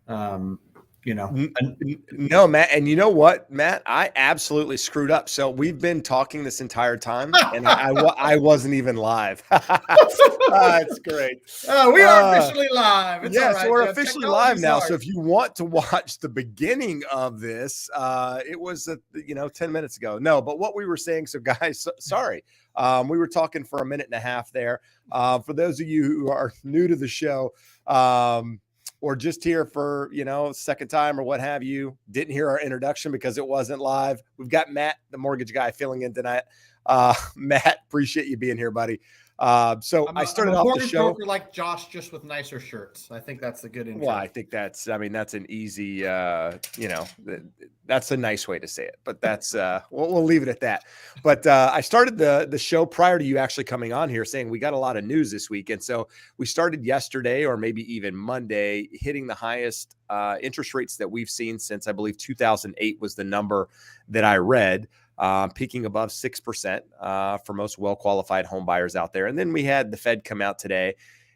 Um, you know, No, Matt. And you know what, Matt? I absolutely screwed up. So we've been talking this entire time, and I wasn't even live. It's great. We are officially live. It's all right, so we're Jeff. officially live Technology's now. hard. So if you want to watch the beginning of this, it was 10 minutes ago. No, but what we were saying. So guys, sorry, we were talking for a minute and a half there. For those of you who are new to the show, or just here for, second time or what have you, didn't hear our introduction because it wasn't live. We've got Matt, the mortgage guy, filling in tonight. Matt, appreciate you being here, buddy. So I started off the show like Josh, just with nicer shirts. I think that's a good intro. Well, I think that's an easy, that's a nice way to say it, but that's, we'll leave it at that. But I started the show prior to you actually coming on here saying we got a lot of news this week. And so we started yesterday or maybe even Monday hitting the highest interest rates that we've seen since I believe 2008 was the number that I read. Peaking above 6% for most well-qualified home buyers out there. And then we had the Fed come out today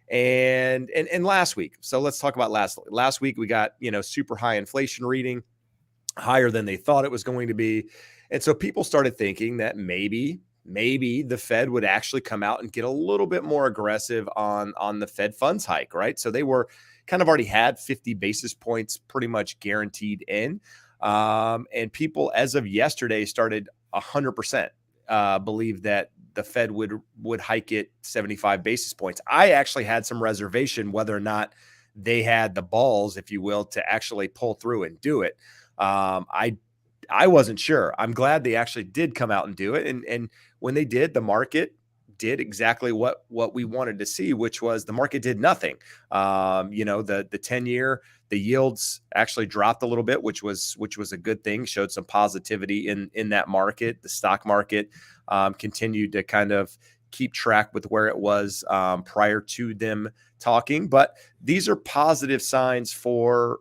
and last week. So let's talk about last week. We got, super high inflation reading, higher than they thought it was going to be. And so people started thinking that maybe the Fed would actually come out and get a little bit more aggressive on the Fed funds hike, right? So they were kind of already had 50 basis points pretty much guaranteed in. And people, as of yesterday, started 100% believe that the Fed would hike it 75 basis points. I actually had some reservation whether or not they had the balls, if you will, to actually pull through and do it. I wasn't sure. I'm glad they actually did come out and do it. And when they did, the market did exactly what we wanted to see, which was the market did nothing. The 10-year, the yields actually dropped a little bit, which was a good thing, showed some positivity in that market. The stock market continued to kind of keep track with where it was prior to them talking. But these are positive signs for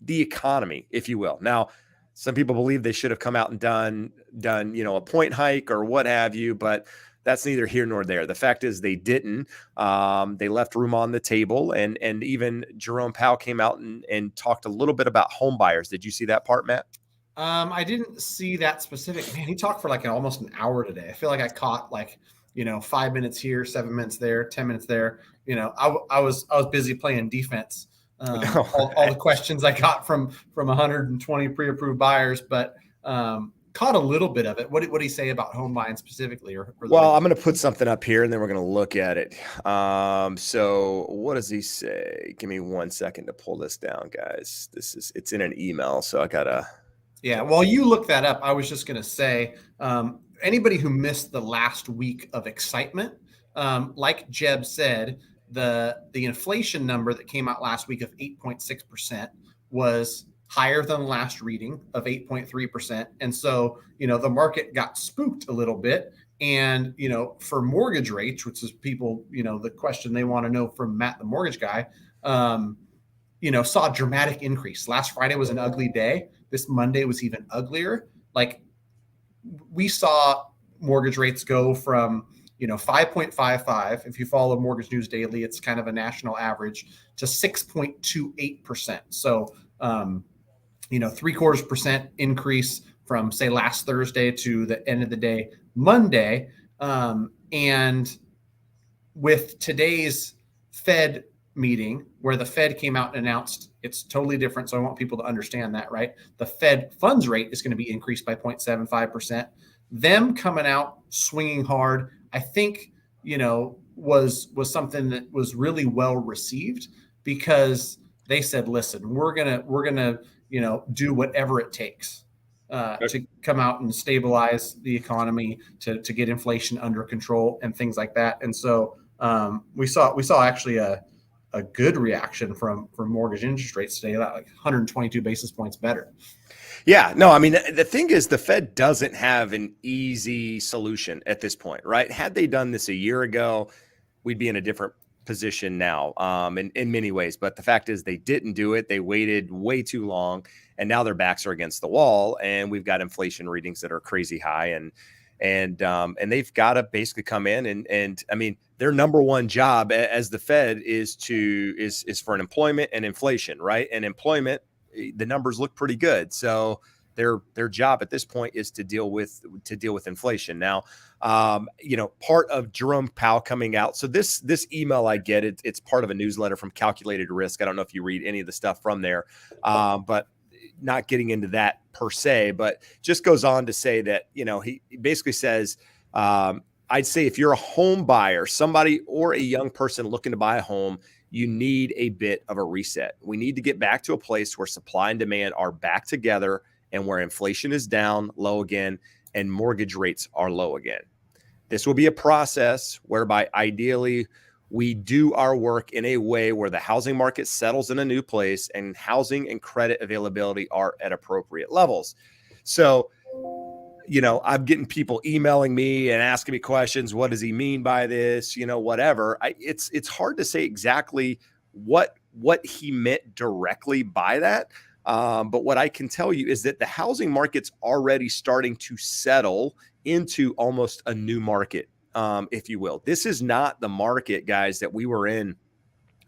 the economy, if you will. Now, some people believe they should have come out and done, a point hike or what have you, but that's neither here nor there. The fact is they didn't. They left room on the table, and even Jerome Powell came out and talked a little bit about home buyers. Did you see that part, Matt? I didn't see that specific. Man, he talked for like almost an hour today. I feel like I caught 5 minutes here, 7 minutes there, 10 minutes there. I was busy playing defense. All the questions I got from 120 pre-approved buyers, but caught a little bit of it. What did he say about home buying specifically? Well, I'm going to put something up here and then we're going to look at it. So what does he say? Give me 1 second to pull this down, guys. It's in an email, so I gotta. Yeah, while you look that up, I was just going to say, anybody who missed the last week of excitement, like Jeb said, the inflation number that came out last week of 8.6% was higher than the last reading of 8.3%. And so, the market got spooked a little bit. And, for mortgage rates, which is people, the question they want to know from Matt, the mortgage guy, saw a dramatic increase. Last Friday was an ugly day. This Monday was even uglier. Like, we saw mortgage rates go from 5.55. If you follow Mortgage News Daily, it's kind of a national average, to 6.28%. So, 0.75% increase from, say, last Thursday to the end of the day, Monday. And with today's Fed meeting, where the Fed came out and announced, it's totally different. So I want people to understand that, right? The Fed funds rate is going to be increased by 0.75%. Them coming out swinging hard, I think, was something that was really well received, because they said, listen, we're gonna do whatever it takes to come out and stabilize the economy, to get inflation under control and things like that. And so we saw actually a good reaction from mortgage interest rates today, like 122 basis points better. Yeah, no, I mean, the thing is, the Fed doesn't have an easy solution at this point, right? Had they done this a year ago, we'd be in a different position now, in many ways. But the fact is, they didn't do it. They waited way too long, and now their backs are against the wall, and we've got inflation readings that are crazy high. And And they've got to basically come in and I mean, their number one job as the Fed is for unemployment and inflation, right? And employment, the numbers look pretty good. So their job at this point is to deal with inflation. Now, part of Jerome Powell coming out. So this email I get, it's part of a newsletter from Calculated Risk. I don't know if you read any of the stuff from there, but not getting into that per se, but just goes on to say that, he basically says, I'd say if you're a home buyer, somebody or a young person looking to buy a home, you need a bit of a reset. We need to get back to a place where supply and demand are back together and where inflation is down, low again, and mortgage rates are low again. This will be a process whereby ideally we do our work in a way where the housing market settles in a new place and housing and credit availability are at appropriate levels. So, I'm getting people emailing me and asking me questions. What does he mean by this? Whatever. It's hard to say exactly what he meant directly by that. But what I can tell you is that the housing market's already starting to settle into almost a new market, if you will. This is not the market, guys, that we were in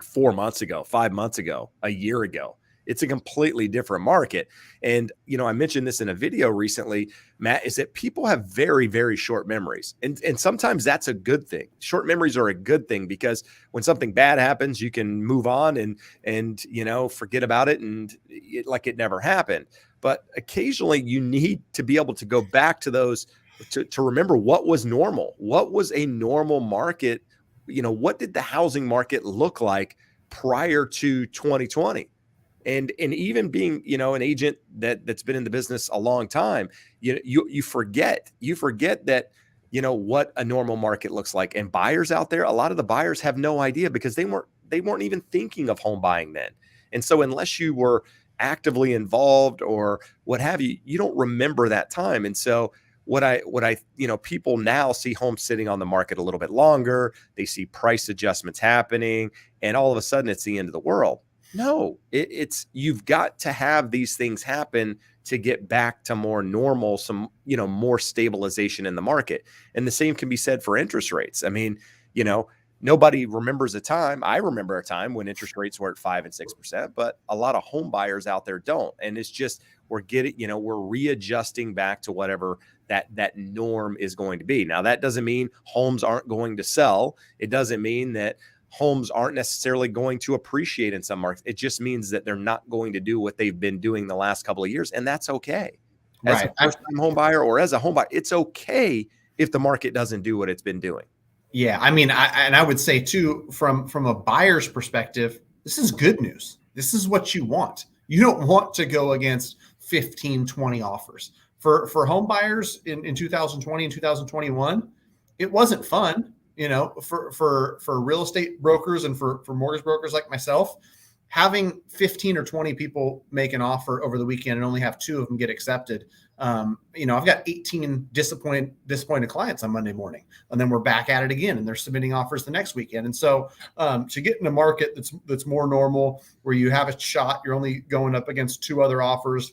4 months ago, 5 months ago, a year ago. It's a completely different market. And, I mentioned this in a video recently, Matt, is that people have very, very short memories. And sometimes that's a good thing. Short memories are a good thing because when something bad happens, you can move on and forget about it and like it never happened. But occasionally you need to be able to go back to those to remember what was normal. What was a normal market? What did the housing market look like prior to 2020? And even being, an agent that's been in the business a long time, you forget that, what a normal market looks like. And buyers out there, a lot of the buyers have no idea because they weren't even thinking of home buying then. And so unless you were actively involved or what have you, you don't remember that time. And so what I people now see homes sitting on the market a little bit longer. They see price adjustments happening, and all of a sudden it's the end of the world. No, it's you've got to have these things happen to get back to more normal, some, more stabilization in the market. And the same can be said for interest rates. I mean, nobody remembers a time. I remember a time when interest rates were at 5 and 6%, but a lot of home buyers out there don't. And it's just, we're readjusting back to whatever that norm is going to be. Now, that doesn't mean homes aren't going to sell. It doesn't mean that homes aren't necessarily going to appreciate in some markets. It just means that they're not going to do what they've been doing the last couple of years. And that's okay. As a first-time home buyer or as a home buyer, it's okay if the market doesn't do what it's been doing. Yeah. I mean, I would say too, from a buyer's perspective, this is good news. This is what you want. You don't want to go against 15, 20 offers. For home buyers in 2020 and 2021, it wasn't fun. For real estate brokers and for mortgage brokers like myself, having 15 or 20 people make an offer over the weekend and only have 2 of them get accepted. I've got 18 disappointed clients on Monday morning, and then we're back at it again, and they're submitting offers the next weekend. And so to get in a market that's more normal, where you have a shot, you're only going up against 2 other offers.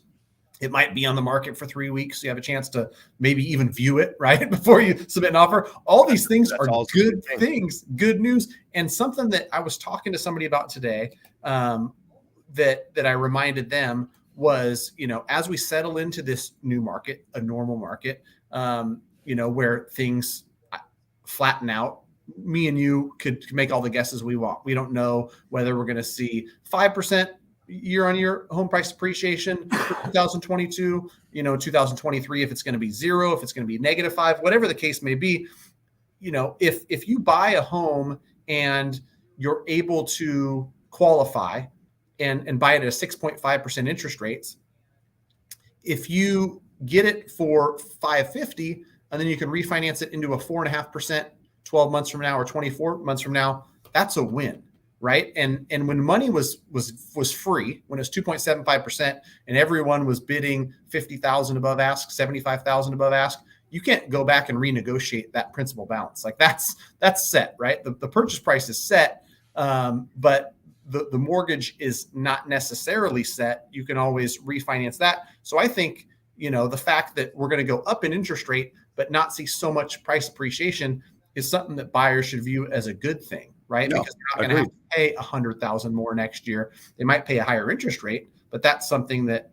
It might be on the market for 3 weeks. So you have a chance to maybe even view it right before you submit an offer. All these things are good things, good news. And something that I was talking to somebody about today that I reminded them was, as we settle into this new market, a normal market, where things flatten out, me and you could make all the guesses we want. We don't know whether we're going to see 5% year-on-year home price appreciation for 2022, 2023, if it's going to be 0, if it's going to be -5, whatever the case may be. If you buy a home and you're able to qualify and buy it at a 6.5% interest rates, if you get it for $550 and then you can refinance it into a 4.5% 12 months from now or 24 months from now, that's a win. Right. And when money was free, when it was 2.75% and everyone was bidding 50,000 above ask, 75,000 above ask, you can't go back and renegotiate that principal balance. Like that's set, right? The purchase price is set, but the mortgage is not necessarily set. You can always refinance that. So I think, the fact that we're going to go up in interest rate, but not see so much price appreciation is something that buyers should view as a good thing, right? No, Because they're not going to have to pay $100,000 more next year. They might pay a higher interest rate, but that's something that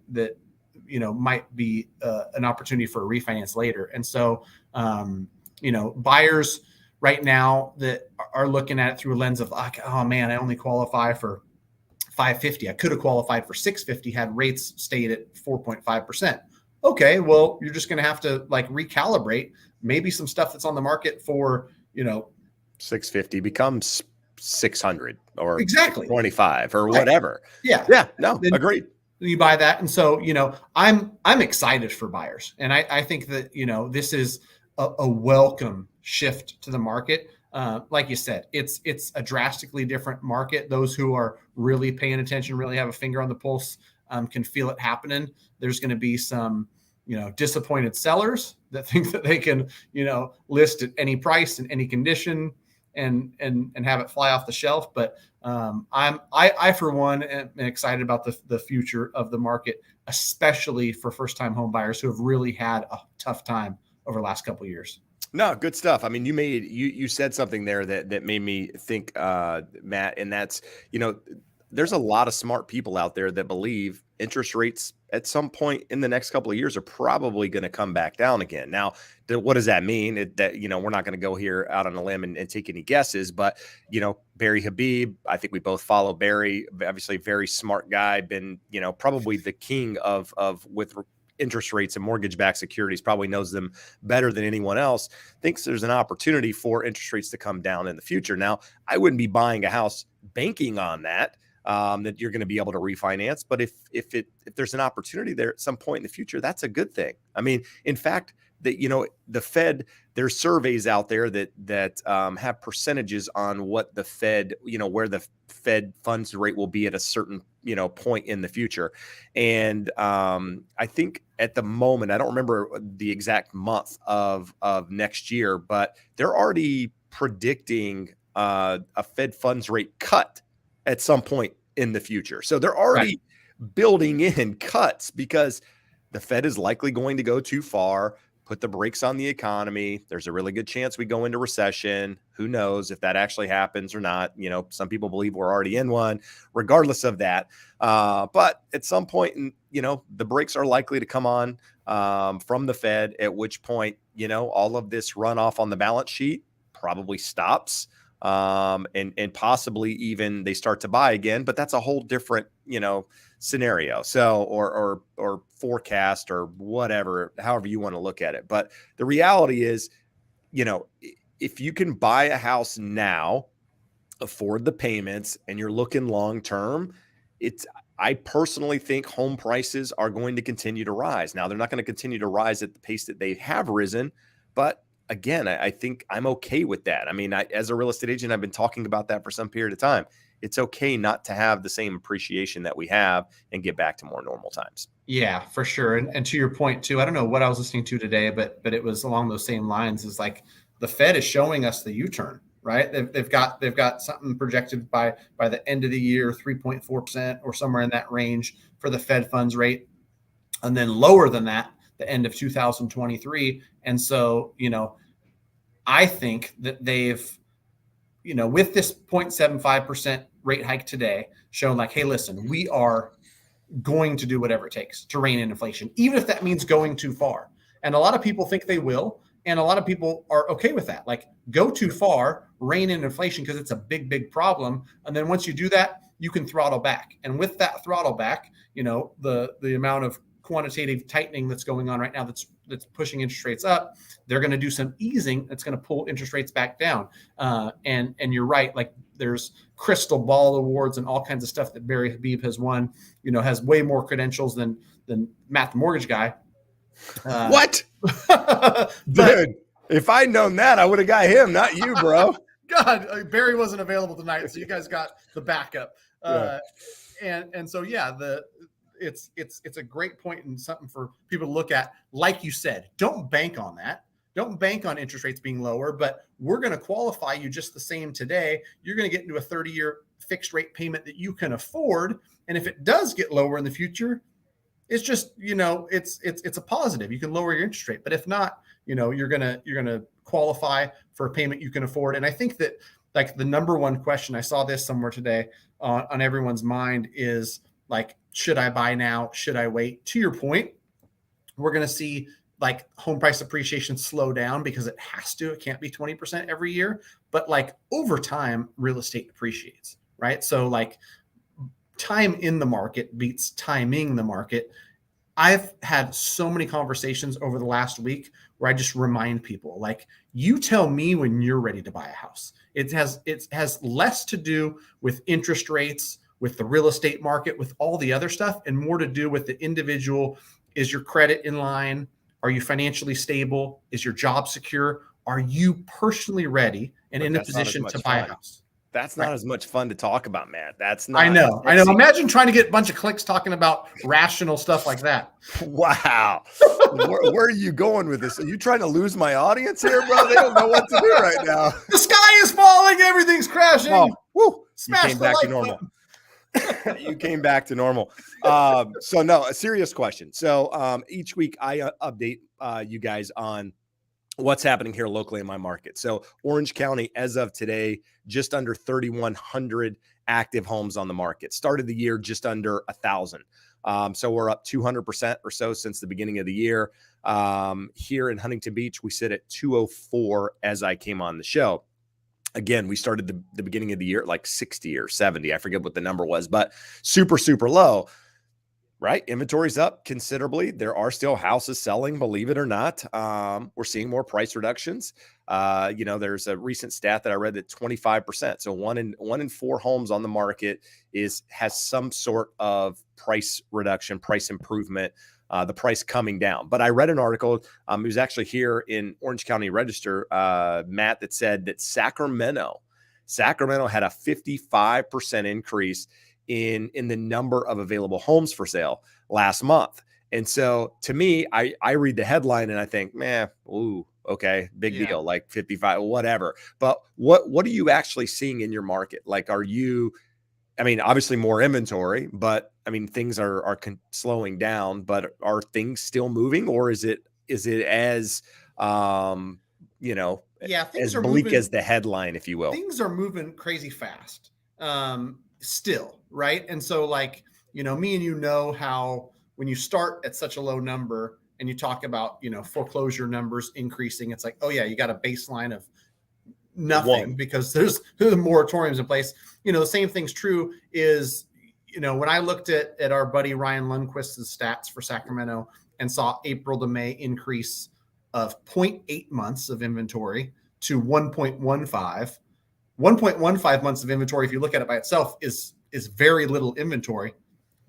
might be an opportunity for a refinance later. And so, buyers right now that are looking at it through a lens of like, oh man, I only qualify for 550. I could have qualified for 650 had rates stayed at 4.5%. Okay, well, you're just going to have to like recalibrate. Maybe some stuff that's on the market for 650 becomes 600 or exactly 25 or right. Whatever. Yeah. No, then agreed. You buy that. And so, I'm excited for buyers. And I think that, this is a welcome shift to the market. Like you said, it's a drastically different market. Those who are really paying attention, really have a finger on the pulse, can feel it happening. There's going to be some, disappointed sellers that think that they can, list at any price in any condition and have it fly off the shelf. But I for one am excited about the future of the market, especially for first-time home buyers who have really had a tough time over the last couple of years. No, good stuff. I mean, you said something there that made me think, Matt, and that's, there's a lot of smart people out there that believe interest rates at some point in the next couple of years are probably going to come back down again. Now, what does that mean? We're not going to go here out on a limb and take any guesses, but, Barry Habib, I think we both follow Barry, obviously very smart guy, been, probably the king of with interest rates and mortgage-backed securities, probably knows them better than anyone else, thinks there's an opportunity for interest rates to come down in the future. Now, I wouldn't be buying a house banking on that you're going to be able to refinance. But if there's an opportunity there at some point in the future, that's a good thing. I mean, in fact, the Fed, there's surveys out there that have percentages on what the Fed, where the Fed funds rate will be at a certain, point in the future. And I think at the moment, I don't remember the exact month of next year, but they're already predicting a Fed funds rate cut at some point in the future. So they're already building in cuts because the Fed is likely going to go too far, put the brakes on the economy. There's a really good chance we go into recession. Who knows if that actually happens or not? Some people believe we're already in one, regardless of that. But at some point, the brakes are likely to come on from the Fed, at which point, all of this runoff on the balance sheet probably stops. And possibly even they start to buy again, but that's a whole different, scenario. So, or forecast or whatever, however you want to look at it. But the reality is, if you can buy a house now, afford the payments, and you're looking long-term, I personally think home prices are going to continue to rise. Now, they're not going to continue to rise at the pace that they have risen, but again, I think I'm okay with that. I mean, as a real estate agent, I've been talking about that for some period of time. It's okay not to have the same appreciation that we have and get back to more normal times. Yeah, for sure. And to your point too, I don't know what I was listening to today, but it was along those same lines. Is like the Fed is showing us the U-turn, right? They've got something projected by the end of the year, 3.4% or somewhere in that range for the Fed funds rate, and then lower than that the end of 2023. And so, I think that they've, with this 0.75% rate hike today, shown like, hey, listen, we are going to do whatever it takes to rein in inflation, even if that means going too far. And a lot of people think they will. And a lot of people are okay with that. Like, go too far, rein in inflation because it's a big, big problem. And then once you do that, you can throttle back. And with that throttle back, the amount of quantitative tightening that's going on right now that's pushing interest rates up, they're going to do some easing that's going to pull interest rates back down. And you're right, like there's crystal ball awards and all kinds of stuff that Barry Habib has won, has way more credentials than Matt the mortgage guy. What? Dude, if I'd known that, I would have got him, not you, bro. God, Barry wasn't available tonight, so you guys got the backup. And so, yeah, it's a great point and something for people to look at. Like you said, don't bank on that. Don't bank on interest rates being lower, but we're going to qualify you just the same today. You're going to get into a 30-year fixed rate payment that you can afford. And if it does get lower in the future, it's just, it's a positive. You can lower your interest rate, but if not, you're gonna qualify for a payment you can afford. And I think that like the number one question, I saw this somewhere today on everyone's mind, is like, should I buy now? Should I wait? To your point, we're going to see like home price appreciation slow down because it has to. It can't be 20% every year. But like over time, real estate appreciates, right? So like time in the market beats timing the market. I've had so many conversations over the last week where I just remind people, like, you tell me when you're ready to buy a house. It has less to do with interest rates, with the real estate market, with all the other stuff, and more to do with the individual. Is your credit in line? Are you financially stable? Is your job secure? Are you personally ready and in a position to buy a house? That's not as much fun to talk about, Matt. That's not. I know. Imagine trying to get a bunch of clicks talking about rational stuff like that. Wow. Where are you going with this? Are you trying to lose my audience here, bro? They don't know what to do right now. The sky is falling. Everything's crashing. Oh, woo. Smash you came back to normal. You came back to normal. So no, a serious question. So each week I update you guys on what's happening here locally in my market. So Orange County, as of today, just under 3,100 active homes on the market. Started the year just under 1,000. So we're up 200% or so since the beginning of the year. Here in Huntington Beach, we sit at 204 as I came on the show. Again, we started the beginning of the year at like 60 or 70. I forget what the number was, but super, super low. Right. Inventory's up considerably. There are still houses selling, believe it or not. We're seeing more price reductions. There's a recent stat that I read that 25%. So one in four homes on the market has some sort of price reduction, price improvement, the price coming down. But I read an article, it was actually here in Orange County Register, Matt, that said that Sacramento had a 55% increase in the number of available homes for sale last month. And so to me, I read the headline and I think, okay, big deal, like 55, whatever. But what are you actually seeing in your market? Like, obviously more inventory, but things are slowing down, but are things still moving, or is it as things as are bleak moving, as the headline, if you will? Things are moving crazy fast. Still, right? And so like, me and how when you start at such a low number and you talk about, foreclosure numbers increasing, it's like, oh yeah, you got a baseline of nothing because there's moratoriums in place. The same thing's true is, when I looked at our buddy Ryan Lundquist's stats for Sacramento and saw April to May increase of 0.8 months of inventory to 1.15. 1.15 months of inventory, if you look at it by itself, is very little inventory,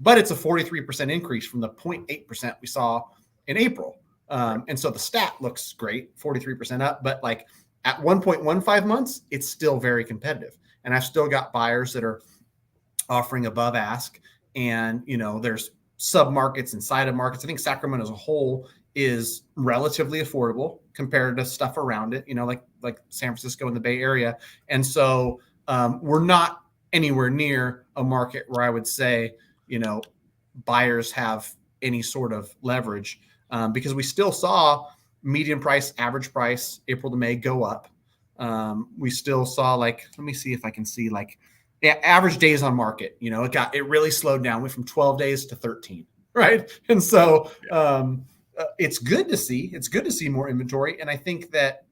but it's a 43% increase from the 0.8% we saw in April. And so the stat looks great, 43% up, but like at 1.15 months, it's still very competitive. And I've still got buyers that are offering above ask. And, there's sub-markets inside of markets. I think Sacramento as a whole is relatively affordable compared to stuff around it, like San Francisco and the Bay Area. And so we're not anywhere near a market where I would say, buyers have any sort of leverage because we still saw median price, average price, April to May go up. We still saw let me see if I can see average days on market, it really slowed down, went from 12 days to 13. Right. And so it's good to see more inventory. And I think that,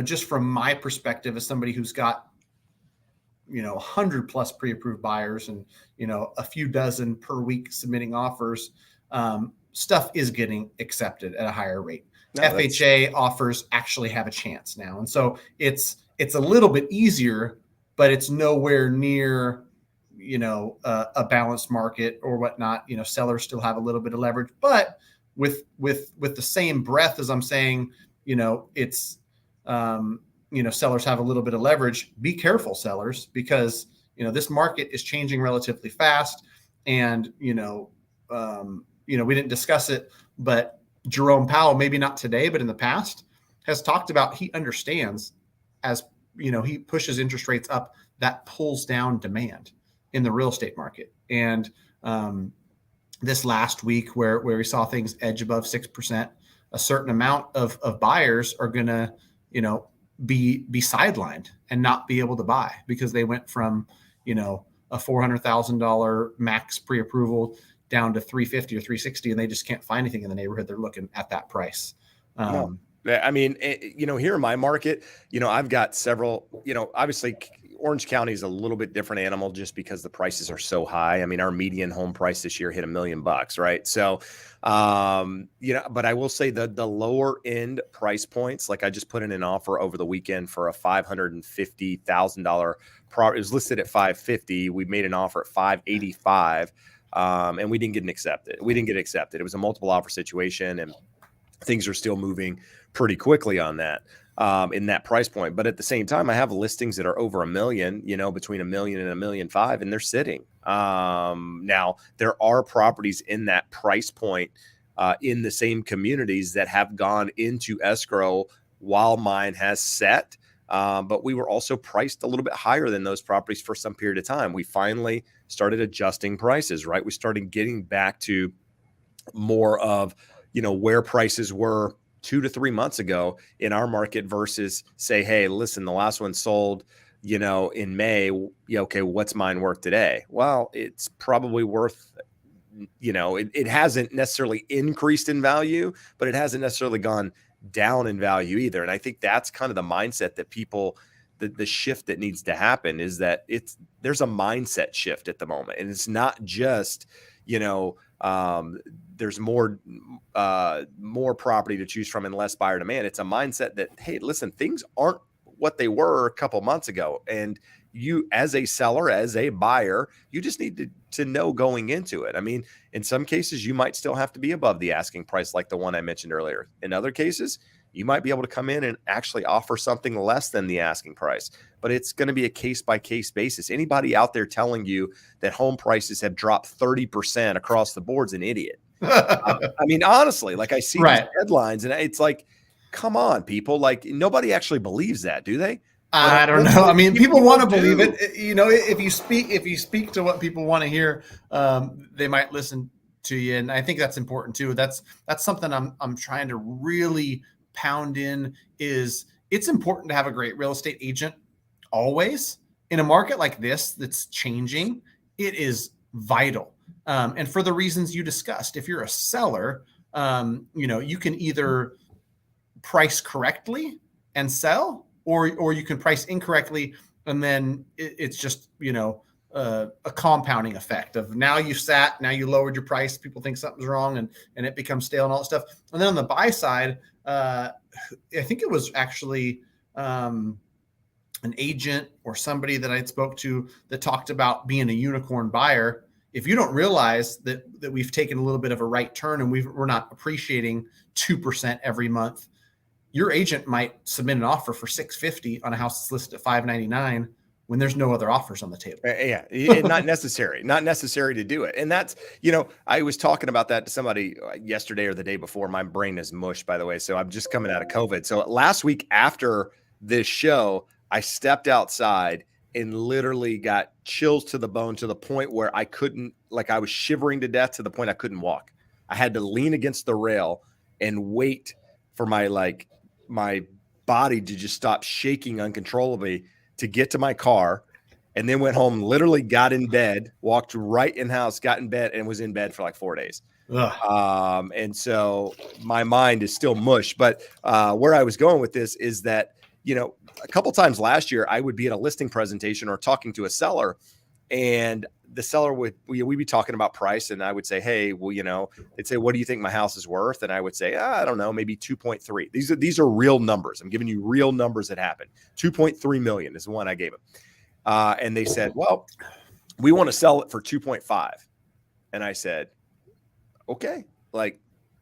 just from my perspective as somebody who's got, 100 plus pre-approved buyers and, a few dozen per week submitting offers, stuff is getting accepted at a higher rate. FHA offers actually have a chance now. And so it's a little bit easier, but it's nowhere near, a balanced market or whatnot. Sellers still have a little bit of leverage, but with the same breath as I'm saying, it's, sellers have a little bit of leverage. Be careful, sellers, because, this market is changing relatively fast. And, we didn't discuss it, but Jerome Powell, maybe not today, but in the past, has talked about he understands as, he pushes interest rates up, that pulls down demand in the real estate market. And this last week where we saw things edge above 6%, a certain amount of buyers are going to, be sidelined and not be able to buy because they went from, a $400,000 max pre-approval down to 350 or 360, and they just can't find anything in the neighborhood. They're looking at that price. No. I mean, here in my market, I've got several, obviously Orange County is a little bit different animal just because the prices are so high. I mean, our median home price this year hit $1 million, right? So, but I will say the lower end price points, like I just put in an offer over the weekend for a $550,000 property. It was listed at 550. We made an offer at 585, and we didn't get accepted. It was a multiple offer situation, and things are still moving pretty quickly on that, in that price point. But at the same time, I have listings that are over $1 million, between $1 million and $1.5 million, and they're sitting. Now there are properties in that price point, in the same communities that have gone into escrow while mine has set. But we were also priced a little bit higher than those properties for some period of time. We finally started adjusting prices, right? We started getting back to more of, where prices were 2 to 3 months ago in our market versus say, hey, listen, the last one sold, in May. Okay, what's mine worth today? Well, it's probably worth, it hasn't necessarily increased in value, but it hasn't necessarily gone down in value either. And I think that's kind of the mindset that people, the shift that needs to happen is that there's a mindset shift at the moment. And it's not just, there's more property to choose from and less buyer demand. It's a mindset that, hey, listen, things aren't what they were a couple months ago. And you, as a seller, as a buyer, you just need to know going into it. I mean, in some cases, you might still have to be above the asking price, like the one I mentioned earlier. In other cases, you might be able to come in and actually offer something less than the asking price, but it's going to be a case-by-case basis. Anybody out there telling you that home prices have dropped 30% across the board is an idiot. I mean, honestly, like I see these headlines and it's like, come on, people, like nobody actually believes that, do they? I don't know. I mean, people want to believe it. If you speak to what people want to hear, they might listen to you. And I think that's important too. That's something I'm trying to really pound in is it's important to have a great real estate agent always in a market like this that's changing. It is vital. And for the reasons you discussed, if you're a seller, you can either price correctly and sell, or you can price incorrectly. And then it's just, a compounding effect of now you lowered your price. People think something's wrong and it becomes stale and all that stuff. And then on the buy side, I think it was actually an agent or somebody that I spoke to that talked about being a unicorn buyer. If you don't realize that we've taken a little bit of a right turn and we're not appreciating 2% every month, your agent might submit an offer for $650 on a house that's listed at $599 when there's no other offers on the table. Yeah, not necessary to do it. And that's, I was talking about that to somebody yesterday or the day before. My brain is mush, by the way. So I'm just coming out of COVID. So last week after this show, I stepped outside and literally got chills to the bone to the point where I couldn't, like I was shivering to death to the point I couldn't walk. I had to lean against the rail and wait for my body to just stop shaking uncontrollably to get to my car, and then went home, literally got in bed, walked right in the house, got in bed, and was in bed for like 4 days. And so my mind is still mush. But where I was going with this is that, a couple times last year, I would be at a listing presentation or talking to a seller, and the seller we'd be talking about price, and I would say, hey, well, they'd say, what do you think my house is worth? And I would say, I don't know, maybe 2.3. These are real numbers. I'm giving you real numbers that happened. 2.3 million is the one I gave them. And they said, well, we want to sell it for 2.5. And I said, okay, like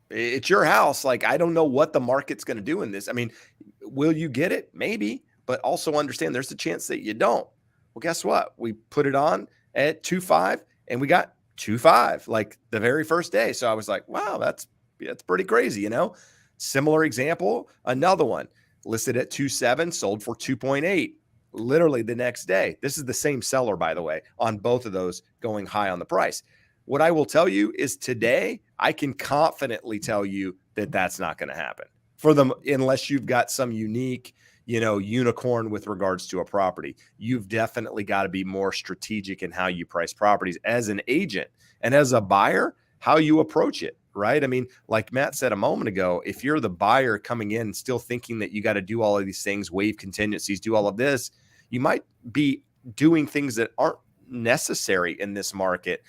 it's your house. Like, I don't know what the market's going to do in this. I mean, will you get it? Maybe, but also understand there's a chance that you don't. Well, guess what? We put it on at 2.5 and we got 2.5 like the very first day. So I was like, wow, that's pretty crazy. Similar example, another one listed at 2.7, sold for 2.8, literally the next day. This is the same seller, by the way, on both of those going high on the price. What I will tell you is today, I can confidently tell you that that's not going to happen for them unless you've got some unique, unicorn with regards to a property. You've definitely got to be more strategic in how you price properties as an agent and as a buyer, how you approach it, right? I mean, like Matt said a moment ago, if you're the buyer coming in still thinking that you got to do all of these things, waive contingencies, do all of this, you might be doing things that aren't necessary in this market.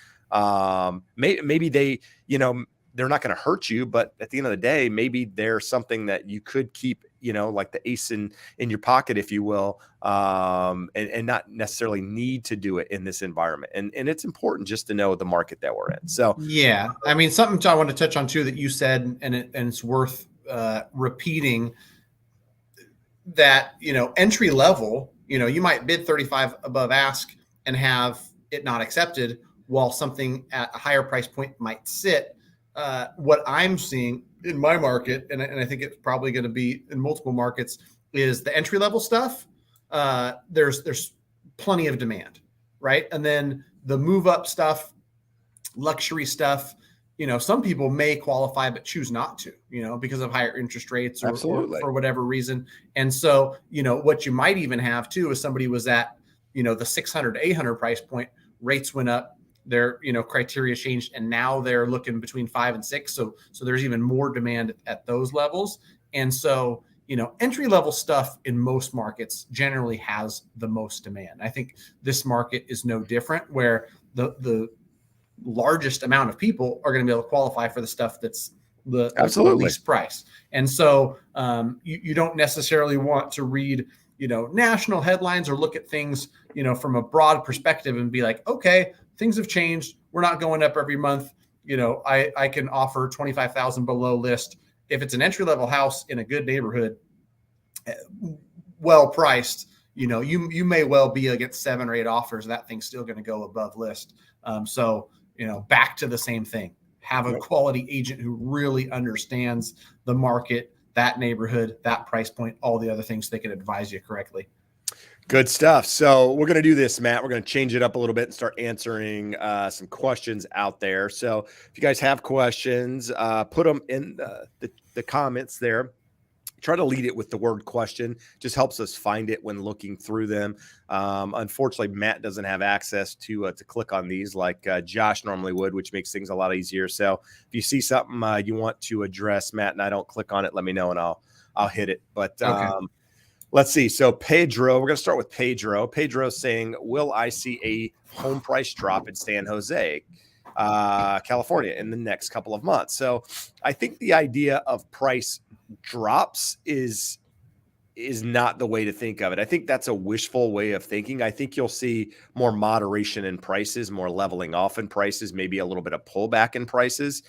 Maybe they, they're not going to hurt you, but at the end of the day, maybe there's something that you could keep, like the ace in your pocket, if you will, and not necessarily need to do it in this environment. And it's important just to know the market that we're in. So yeah, I mean, something I want to touch on too that you said, and it's worth repeating, that entry level, you might bid 35 above ask and have it not accepted, while something at a higher price point might sit. What I'm seeing in my market, and I think it's probably going to be in multiple markets, is the entry level stuff. There's plenty of demand, right? And then the move up stuff, luxury stuff, some people may qualify but choose not to, because of higher interest rates or for whatever reason. And so, what you might even have too is somebody was at, the 600 to 800 price point, rates went up, their criteria changed, and now they're looking between 5 and 6. So there's even more demand at those levels. And so entry level stuff in most markets generally has the most demand. I think this market is no different, where the largest amount of people are going to be able to qualify for the stuff that's the least price. And so you don't necessarily want to read national headlines or look at things from a broad perspective and be like, okay, things have changed, we're not going up every month. I can offer 25,000 below list. If it's an entry-level house in a good neighborhood, well priced, you may well be against 7 or 8 offers. That thing's still going to go above list. So back to the same thing. Have a quality agent who really understands the market, that neighborhood, that price point, all the other things, they can advise you correctly. Good stuff. So we're going to do this, Matt. We're going to change it up a little bit and start answering some questions out there. So if you guys have questions, put them in the comments there. Try to lead it with the word question. Just helps us find it when looking through them. Unfortunately, Matt doesn't have access to click on these like Josh normally would, which makes things a lot easier. So if you see something you want to address, Matt, and I don't click on it, let me know and I'll hit it. But okay. Let's see. So Pedro, we're going to start with Pedro. Pedro's saying, will I see a home price drop in San Jose, California in the next couple of months? So I think the idea of price drops is not the way to think of it. I think that's a wishful way of thinking. I think you'll see more moderation in prices, more leveling off in prices, maybe a little bit of pullback in prices.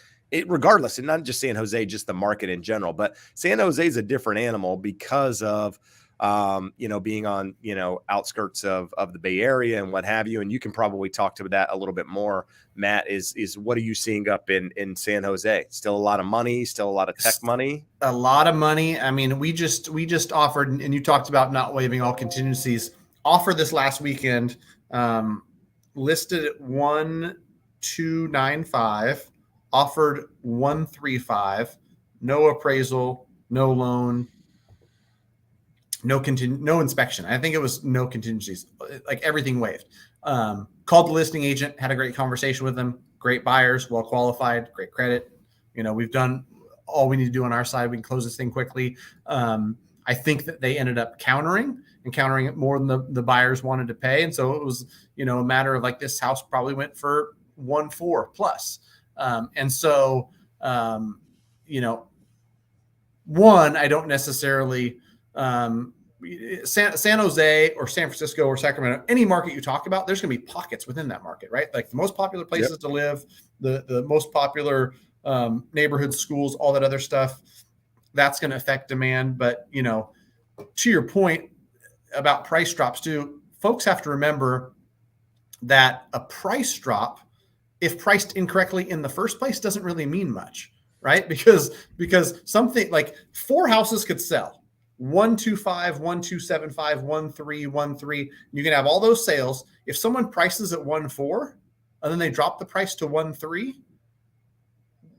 Regardless, and not just San Jose, just the market in general. But San Jose is a different animal because of being on, outskirts of the Bay Area and what have you. And you can probably talk to that a little bit more, Matt, is what are you seeing up in San Jose? Still a lot of money, still a lot of tech money? A lot of money. I mean, we just offered, and you talked about not waiving all contingencies, offered this last weekend, listed at 1,295, offered 135, no appraisal, no loan, no inspection. I think it was no contingencies, like everything waived. Called the listing agent, had a great conversation with them. Great buyers, well qualified, great credit. We've done all we need to do on our side. We can close this thing quickly. I think that they ended up countering it more than the buyers wanted to pay. And so it was, a matter of like, this house probably went for 1.4 plus. And so, one, I don't necessarily, San Jose or San Francisco or Sacramento, any market you talk about, there's going to be pockets within that market, right? Like the most popular places to live, the most popular neighborhoods, schools, all that other stuff, that's going to affect demand. But, to your point about price drops too, folks have to remember that a price drop, if priced incorrectly in the first place, doesn't really mean much, right? Because something like 4 houses could sell. 125, 1275, 13, 13. You can have all those sales. If someone prices at 1.4, and then they drop the price to 1.3,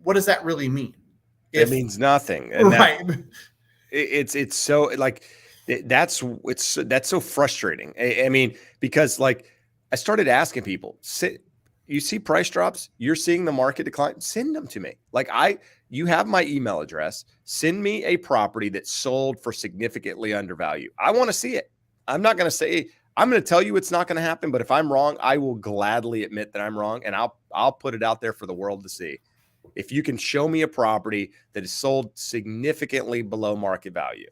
what does that really mean? It means nothing. And right. It's so like that's so frustrating. I mean, because like I started asking people, you see price drops, you're seeing the market decline, send them to me. Like you have my email address, send me a property that sold for significantly undervalued. I want to see it. I'm not going to tell you it's not going to happen, but if I'm wrong, I will gladly admit that I'm wrong, and I'll put it out there for the world to see. If you can show me a property that is sold significantly below market value,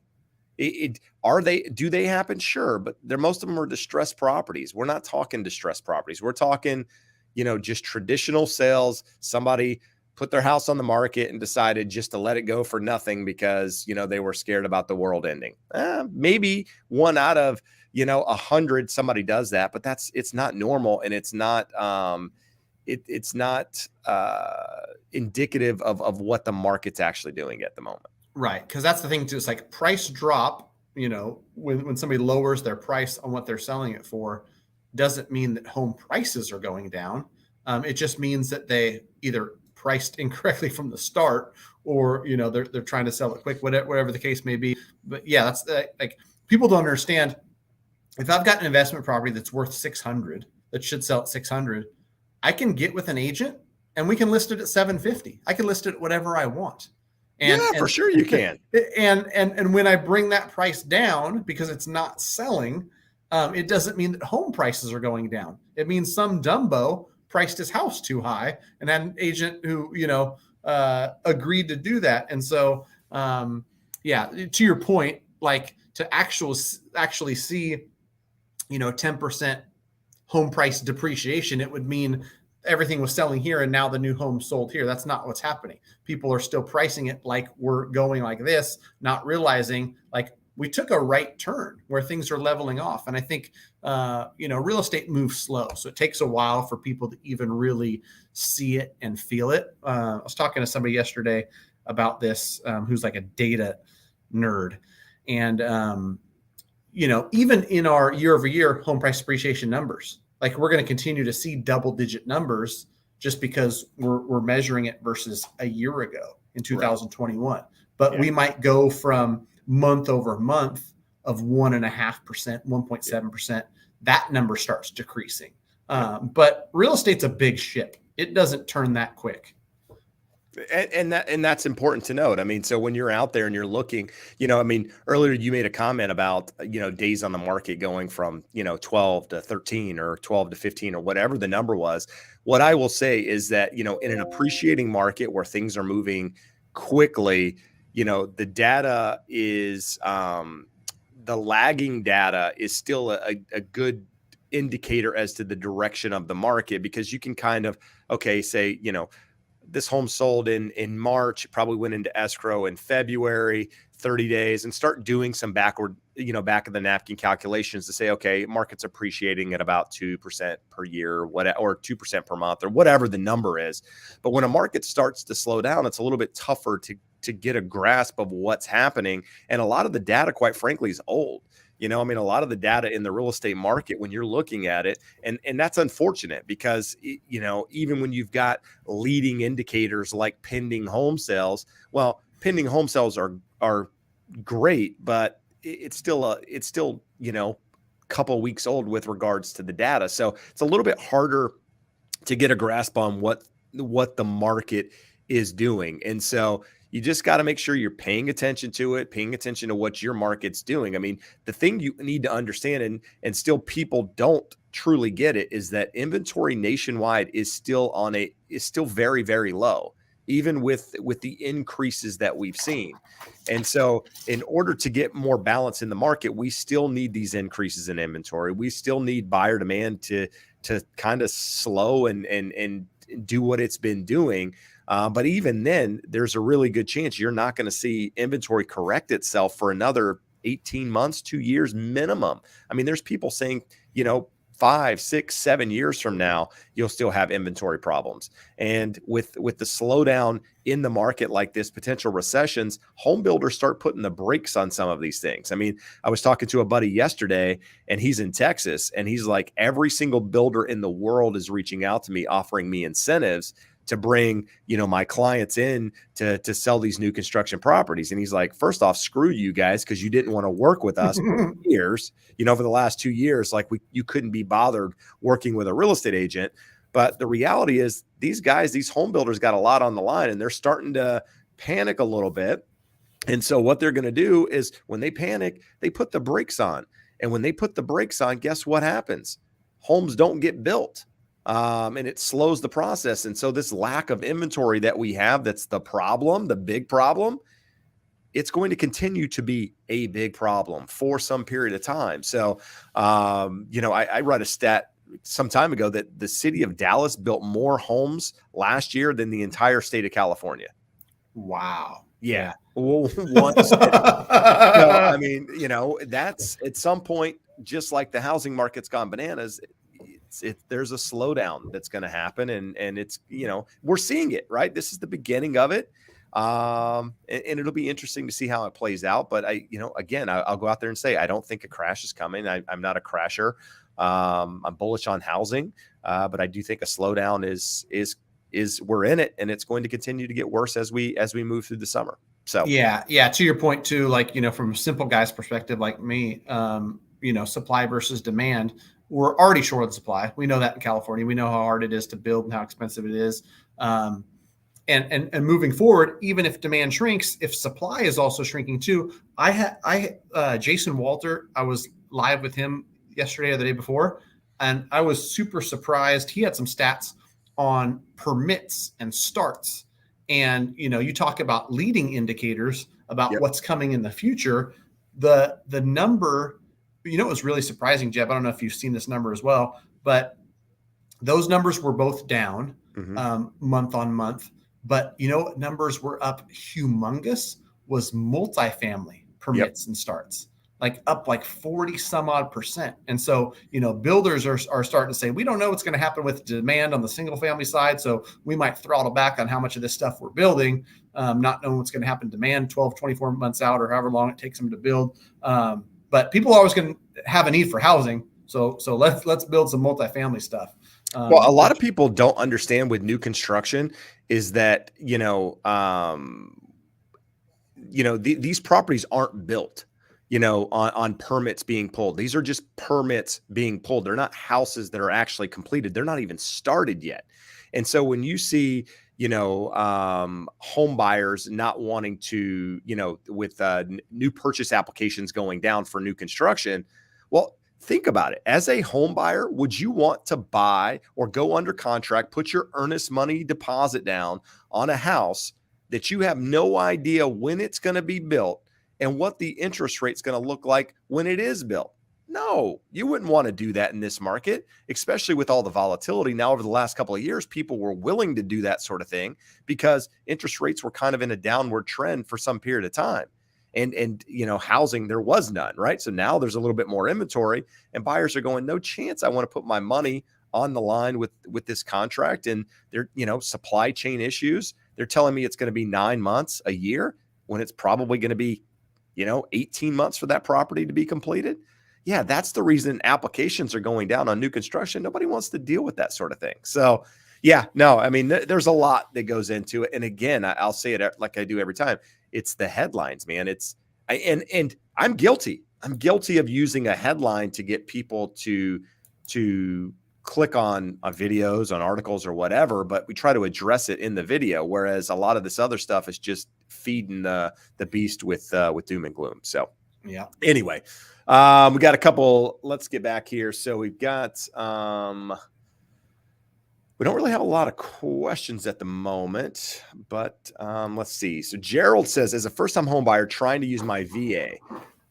do they happen? Sure. But most of them are distressed properties. We're not talking distressed properties. We're talking, just traditional sales. Somebody put their house on the market and decided just to let it go for nothing because, they were scared about the world ending. Maybe one out of, 100, somebody does that, but it's not normal. And it's not, it's not indicative of what the market's actually doing at the moment. Right. Because that's the thing too. It's like price drop, when somebody lowers their price on what they're selling it for, doesn't mean that home prices are going down. It just means that they either priced incorrectly from the start, or, they're trying to sell it quick, whatever the case may be. But yeah, that's like, people don't understand. If I've got an investment property that's worth 600, that should sell at 600, I can get with an agent and we can list it at 750. I can list it at whatever I want. And for sure you can. And when I bring that price down because it's not selling, it doesn't mean that home prices are going down. It means some dumbo priced his house too high and had an agent who, agreed to do that. And so, to your point, like to actually see, 10% home price depreciation, it would mean everything was selling here and now the new home sold here. That's not what's happening. People are still pricing it like we're going like this, not realizing like we took a right turn where things are leveling off. And I think, real estate moves slow. So it takes a while for people to even really see it and feel it. I was talking to somebody yesterday about this, who's like a data nerd. And, even in our year-over-year home price appreciation numbers, like we're going to continue to see double-digit numbers just because we're measuring it versus a year ago in 2021. Right. But we might go from month over month of 1.5%, 1.7%. That number starts decreasing. But real estate's a big ship. It doesn't turn that quick. And that's important to note. I mean, so when you're out there and you're looking, earlier you made a comment about, days on the market going from, 12 to 13 or 12 to 15 or whatever the number was. What I will say is that, in an appreciating market where things are moving quickly, the data is, the lagging data is still a good indicator as to the direction of the market, because you can kind of, say, this home sold in March, probably went into escrow in February, 30 days, and start doing some back of the napkin calculations to say, okay, market's appreciating at about 2% per year, or 2% per month, or whatever the number is. But when a market starts to slow down, it's a little bit tougher to get a grasp of what's happening. And a lot of the data, quite frankly, is old. A lot of the data in the real estate market, when you're looking at it, and that's unfortunate because, even when you've got leading indicators like pending home sales, well, pending home sales are great, but it's still a couple weeks old with regards to the data. So it's a little bit harder to get a grasp on what the market is doing. And so you just got to make sure you're paying attention to it, paying attention to what your market's doing. I mean, the thing you need to understand, and still people don't truly get it, is that inventory nationwide is still very, very low, even with the increases that we've seen. And so in order to get more balance in the market, we still need these increases in inventory. We still need buyer demand to kind of slow and do what it's been doing. But even then, there's a really good chance you're not going to see inventory correct itself for another 18 months, 2 years minimum. I mean, there's people saying, 5, 6, 7 years from now, you'll still have inventory problems. And with the slowdown in the market like this, potential recessions, home builders start putting the brakes on some of these things. I mean, I was talking to a buddy yesterday, and he's in Texas, and he's like, every single builder in the world is reaching out to me, offering me incentives to bring, my clients in to sell these new construction properties. And he's like, first off, screw you guys, because you didn't want to work with us for years. Over the last 2 years, like you couldn't be bothered working with a real estate agent. But the reality is these guys, these home builders got a lot on the line, and they're starting to panic a little bit. And so what they're going to do is when they panic, they put the brakes on. And when they put the brakes on, guess what happens? Homes don't get built. And it slows the process. And so this lack of inventory that we have, that's the problem, the big problem, it's going to continue to be a big problem for some period of time. So, I read a stat some time ago that the city of Dallas built more homes last year than the entire state of California. Wow. Yeah. Well, one city. So, I mean, that's at some point, just like the housing market's gone bananas, there's a slowdown that's going to happen, and it's, we're seeing it, right? This is the beginning of it. And it'll be interesting to see how it plays out. But I'll go out there and say, I don't think a crash is coming. I'm not a crasher. I'm bullish on housing. But I do think a slowdown is we're in it, and it's going to continue to get worse as we move through the summer. So, yeah. To your point too, like, from a simple guy's perspective, like me, supply versus demand, we're already short of supply. We know that in California. We know how hard it is to build and how expensive it is. And moving forward, even if demand shrinks, if supply is also shrinking too. Jason Walter, I was live with him yesterday or the day before, and I was super surprised. He had some stats on permits and starts. And, you talk about leading indicators about what's coming in the future. The number, it was really surprising, Jeb. I don't know if you've seen this number as well, but those numbers were both down month on month. But what numbers were up humongous was multifamily permits and starts, like up like 40 some odd percent. And so, builders are starting to say, we don't know what's going to happen with demand on the single family side. So we might throttle back on how much of this stuff we're building, not knowing what's going to happen demand 12, 24 months out, or however long it takes them to build. But people are always going to have a need for housing. So let's build some multifamily stuff. Well, a lot of people don't understand with new construction is that, these properties aren't built, on permits being pulled. These are just permits being pulled. They're not houses that are actually completed. They're not even started yet. And so when you see, home buyers not wanting to, with new purchase applications going down for new construction, well, think about it. As a home buyer, would you want to buy or go under contract, put your earnest money deposit down on a house that you have no idea when it's going to be built and what the interest rate's going to look like when it is built? No, you wouldn't want to do that in this market, especially with all the volatility. Now, over the last couple of years, people were willing to do that sort of thing because interest rates were kind of in a downward trend for some period of time. And housing, there was none, right? So now there's a little bit more inventory, and buyers are going, no chance I want to put my money on the line with this contract. And they're, supply chain issues. They're telling me it's going to be 9 months, a year, when it's probably going to be, 18 months for that property to be completed. Yeah, that's the reason applications are going down on new construction. Nobody wants to deal with that sort of thing. So, yeah, no, I mean, there's a lot that goes into it. And again, I'll say it like I do every time. It's the headlines, man. And I'm guilty. I'm guilty of using a headline to get people to click on videos, on articles or whatever, but we try to address it in the video. Whereas a lot of this other stuff is just feeding the beast with doom and gloom. So yeah. Anyway, we got a couple. Let's get back here. So we've got. We don't really have a lot of questions at the moment, but let's see. So Gerald says, as a first-time home buyer trying to use my VA,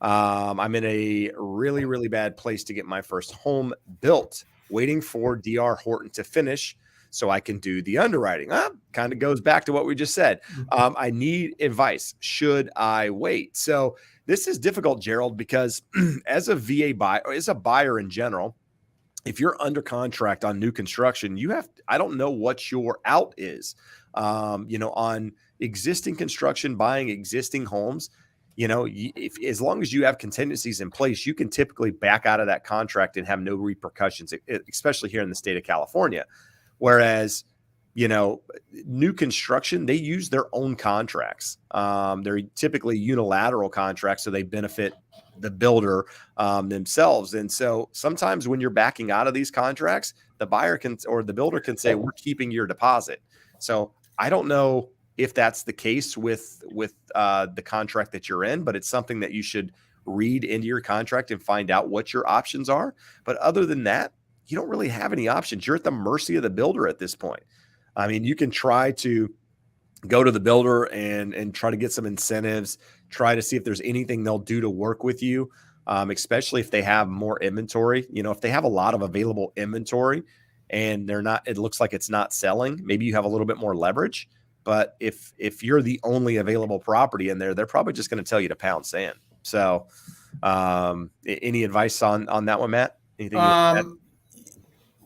I'm in a really, really bad place to get my first home built, waiting for DR Horton to finish so I can do the underwriting. Kind of goes back to what we just said. I need advice. Should I wait? So this is difficult, Gerald, because as a VA buyer, or as a buyer in general, if you're under contract on new construction, I don't know what your out is, on existing construction, buying existing homes, if as long as you have contingencies in place, you can typically back out of that contract and have no repercussions, especially here in the state of California. Whereas, new construction, they use their own contracts. They're typically unilateral contracts, so they benefit the builder themselves. And so sometimes when you're backing out of these contracts, the buyer or the builder can say, we're keeping your deposit. So I don't know if that's the case with the contract that you're in, but it's something that you should read into your contract and find out what your options are. But other than that, you don't really have any options. You're at the mercy of the builder at this point. I mean, you can try to go to the builder and try to get some incentives, try to see if there's anything they'll do to work with you, especially if they have more inventory. If they have a lot of available inventory and it looks like it's not selling, maybe you have a little bit more leverage. But if you're the only available property in there, they're probably just going to tell you to pound sand. So any advice on that one, Matt? Anything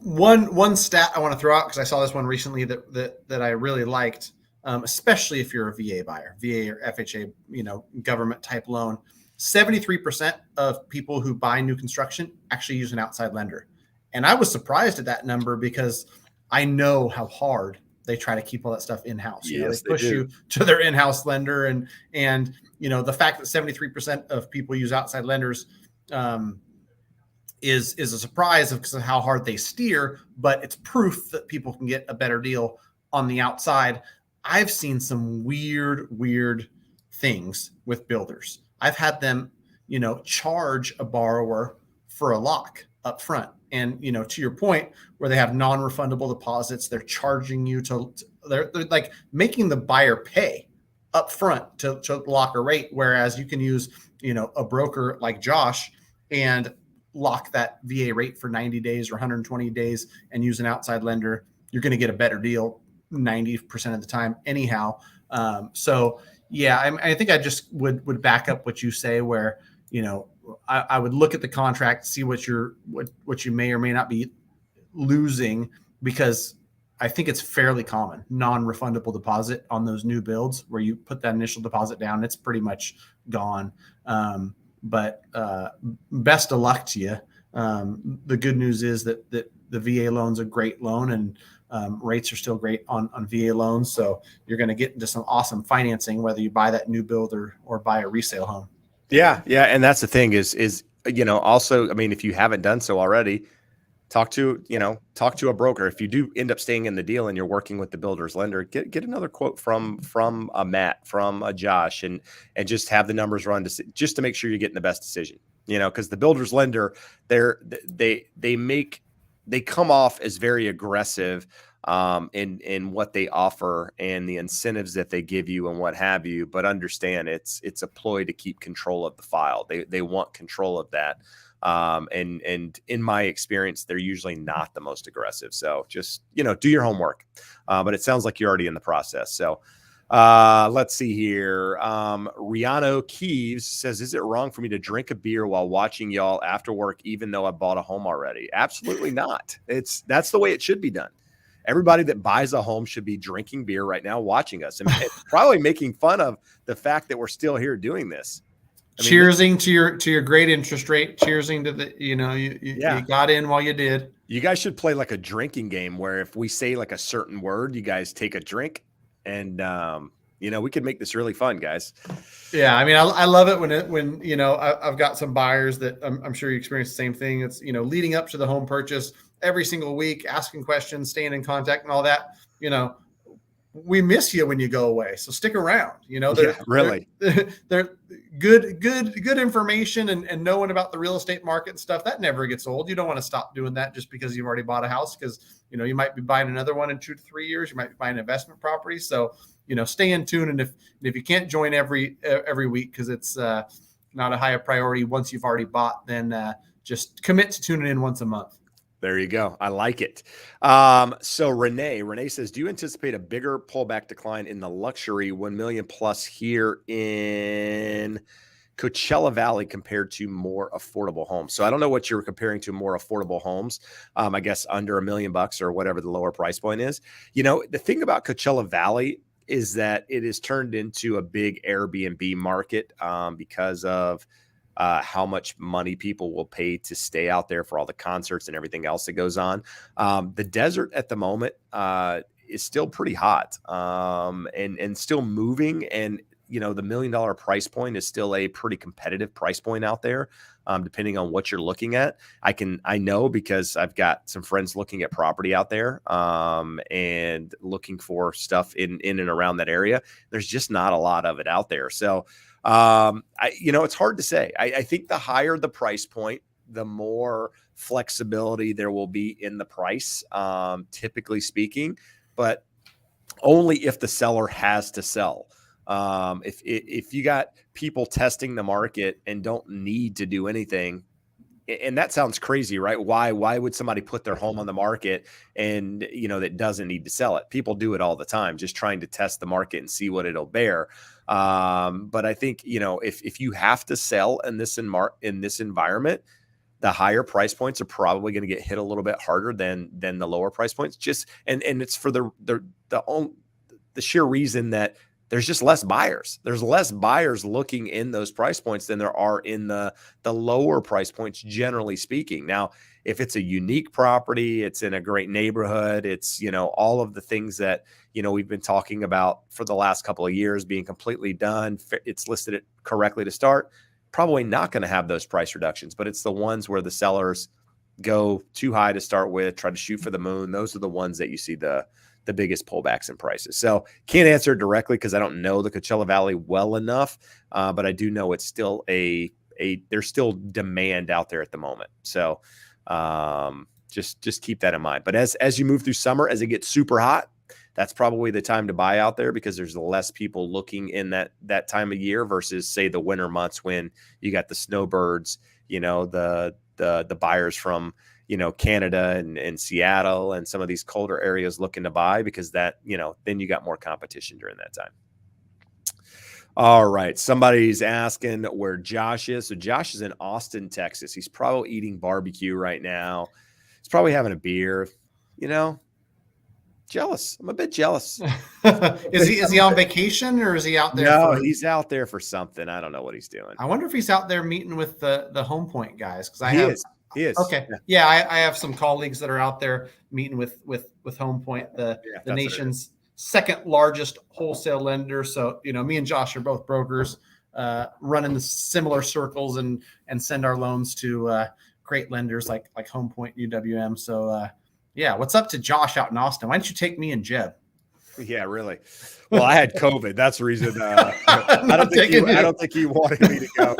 one stat I want to throw out, because I saw this one recently that I really liked, especially if you're a VA buyer, VA or FHA, government type loan. 73% of people who buy new construction actually use an outside lender. And I was surprised at that number because I know how hard they try to keep all that stuff in-house. Yes, they push you to their in-house lender, and the fact that 73% of people use outside lenders is a surprise because of how hard they steer, but it's proof that people can get a better deal on the outside. I've seen some weird things with builders. I've had them, charge a borrower for a lock up front. And, to your point, where they have non-refundable deposits, they're charging you they're like making the buyer pay up front to lock a rate. Whereas you can use, a broker like Josh and lock that VA rate for 90 days or 120 days and use an outside lender. You're going to get a better deal 90% of the time anyhow. So yeah, I think I just would back up what you say, where, I would look at the contract, see what you may or may not be losing, because I think it's fairly common, non-refundable deposit on those new builds where you put that initial deposit down, it's pretty much gone. But best of luck to you. The good news is that the VA loan's a great loan, and rates are still great on VA loans. So you're going to get into some awesome financing, whether you buy that new build or buy a resale home. Yeah. And that's the thing is, also, I mean, if you haven't done so already, talk to a broker. If you do end up staying in the deal and you're working with the builder's lender, get another quote from a Matt, from a Josh, and just have the numbers run just to make sure you're getting the best decision, because the builder's lender, they come off as very aggressive in what they offer and the incentives that they give you and what have you. But understand it's a ploy to keep control of the file. They want control of that. And in my experience, they're usually not the most aggressive. So just, do your homework. But it sounds like you're already in the process. So let's see here. Rihanna Keeves says, is it wrong for me to drink a beer while watching y'all after work, even though I bought a home already? Absolutely not. That's the way it should be done. Everybody that buys a home should be drinking beer right now, watching us, and probably making fun of the fact that we're still here doing this. Cheersing to your great interest rate. Cheersing to the, you got in while you did. You guys should play like a drinking game where if we say like a certain word, you guys take a drink, and we could make this really fun, guys. Yeah, I mean, I love it when I've got some buyers that I'm sure you experience the same thing. It's leading up to the home purchase, every single week, asking questions, staying in contact, and all that. We miss you when you go away, so stick around. They're good information, and knowing about the real estate market and stuff that never gets old. You don't want to stop doing that just because you've already bought a house, because you might be buying another one in 2 to 3 years. You might be buying an investment property, so stay in tune. And if you can't join every week because it's not a high priority once you've already bought, then just commit to tuning in once a month. There you go. I like it. So Renee says, do you anticipate a bigger pullback decline in the luxury 1 million plus here in Coachella Valley compared to more affordable homes. So I don't know what you're comparing to more affordable homes. I guess under $1 million or whatever the lower price point is. The thing about Coachella Valley is that it has turned into a big Airbnb market because of how much money people will pay to stay out there for all the concerts and everything else that goes on. The desert at the moment is still pretty hot and still moving. And, the $1 million price point is still a pretty competitive price point out there, depending on what you're looking at. I know because I've got some friends looking at property out there and looking for stuff in and around that area. There's just not a lot of it out there. So, it's hard to say. I think the higher the price point, the more flexibility there will be in the price, typically speaking, but only if the seller has to sell. If you got people testing the market and don't need to do anything, and that sounds crazy, right? Why would somebody put their home on the market and, that doesn't need to sell it? People do it all the time, just trying to test the market and see what it'll bear. But I think, if you have to sell in this environment, the higher price points are probably going to get hit a little bit harder than the lower price points. And it's for the sheer reason that there's just less buyers. There's less buyers looking in those price points than there are in the lower price points, generally speaking. Now, if it's a unique property, it's in a great neighborhood, it's, all of the things that, we've been talking about for the last couple of years being completely done, it's listed it correctly to start, probably not going to have those price reductions, but it's the ones where the sellers go too high to start with, try to shoot for the moon. Those are the ones that you see the biggest pullbacks in prices. So can't answer it directly because I don't know the Coachella Valley well enough, but I do know it's still there's still demand out there at the moment. So just keep that in mind. But as you move through summer, as it gets super hot, that's probably the time to buy out there because there's less people looking in that time of year versus say the winter months when you got the snowbirds, the buyers from Canada and Seattle and some of these colder areas looking to buy because that, then you got more competition during that time. All right. Somebody's asking where Josh is. So Josh is in Austin, Texas. He's probably eating barbecue right now. He's probably having a beer, jealous. I'm a bit jealous. Is he on vacation or is he out there? No, he's out there for something. I don't know what he's doing. I wonder if he's out there meeting with the Home Point guys. Cause He is. Okay. Yeah. I have some colleagues that are out there meeting with Home Point, the nation's second largest wholesale lender. So, me and Josh are both brokers, running the similar circles and send our loans to, great lenders like Home Point, UWM. So, what's up to Josh out in Austin? Why don't you take me and Jeb? Yeah, really. Well, I had COVID. That's the reason. I don't think he wanted me to go.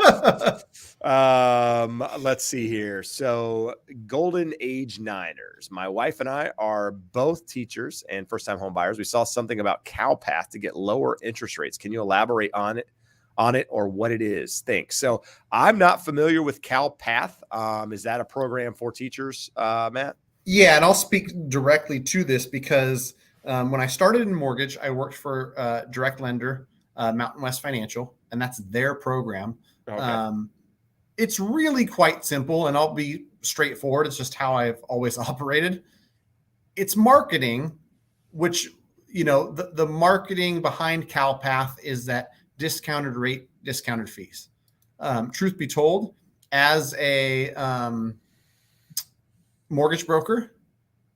Let's see here. So Golden Age Niners. My wife and I are both teachers and first-time home buyers. We saw something about Calpath to get lower interest rates. Can you elaborate on it or what it is? Thanks. So I'm not familiar with Calpath. Is that a program for teachers, Matt? Yeah, and I'll speak directly to this because when I started in mortgage, I worked for direct lender, Mountain West Financial, and that's their program. Okay. It's really quite simple, and I'll be straightforward. It's just how I've always operated. It's marketing, which, the marketing behind Calpath is that discounted rate, discounted fees. Truth be told, as a mortgage broker,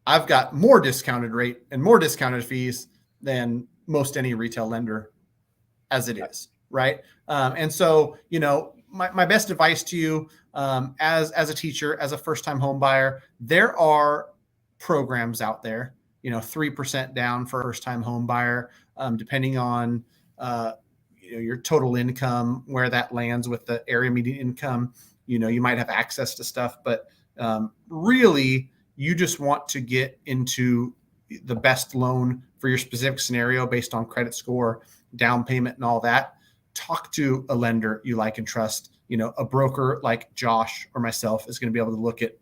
I've got more discounted rate and more discounted fees than most any retail lender as it is. Right. And so, my best advice to you as a teacher, as a first-time home buyer, there are programs out there, 3% down for a first-time home buyer, depending on, your total income, where that lands with the area median income. You might have access to stuff, but really, you just want to get into the best loan for your specific scenario based on credit score, down payment, and all that. Talk to a lender you like and trust. A broker like Josh or myself is going to be able to look at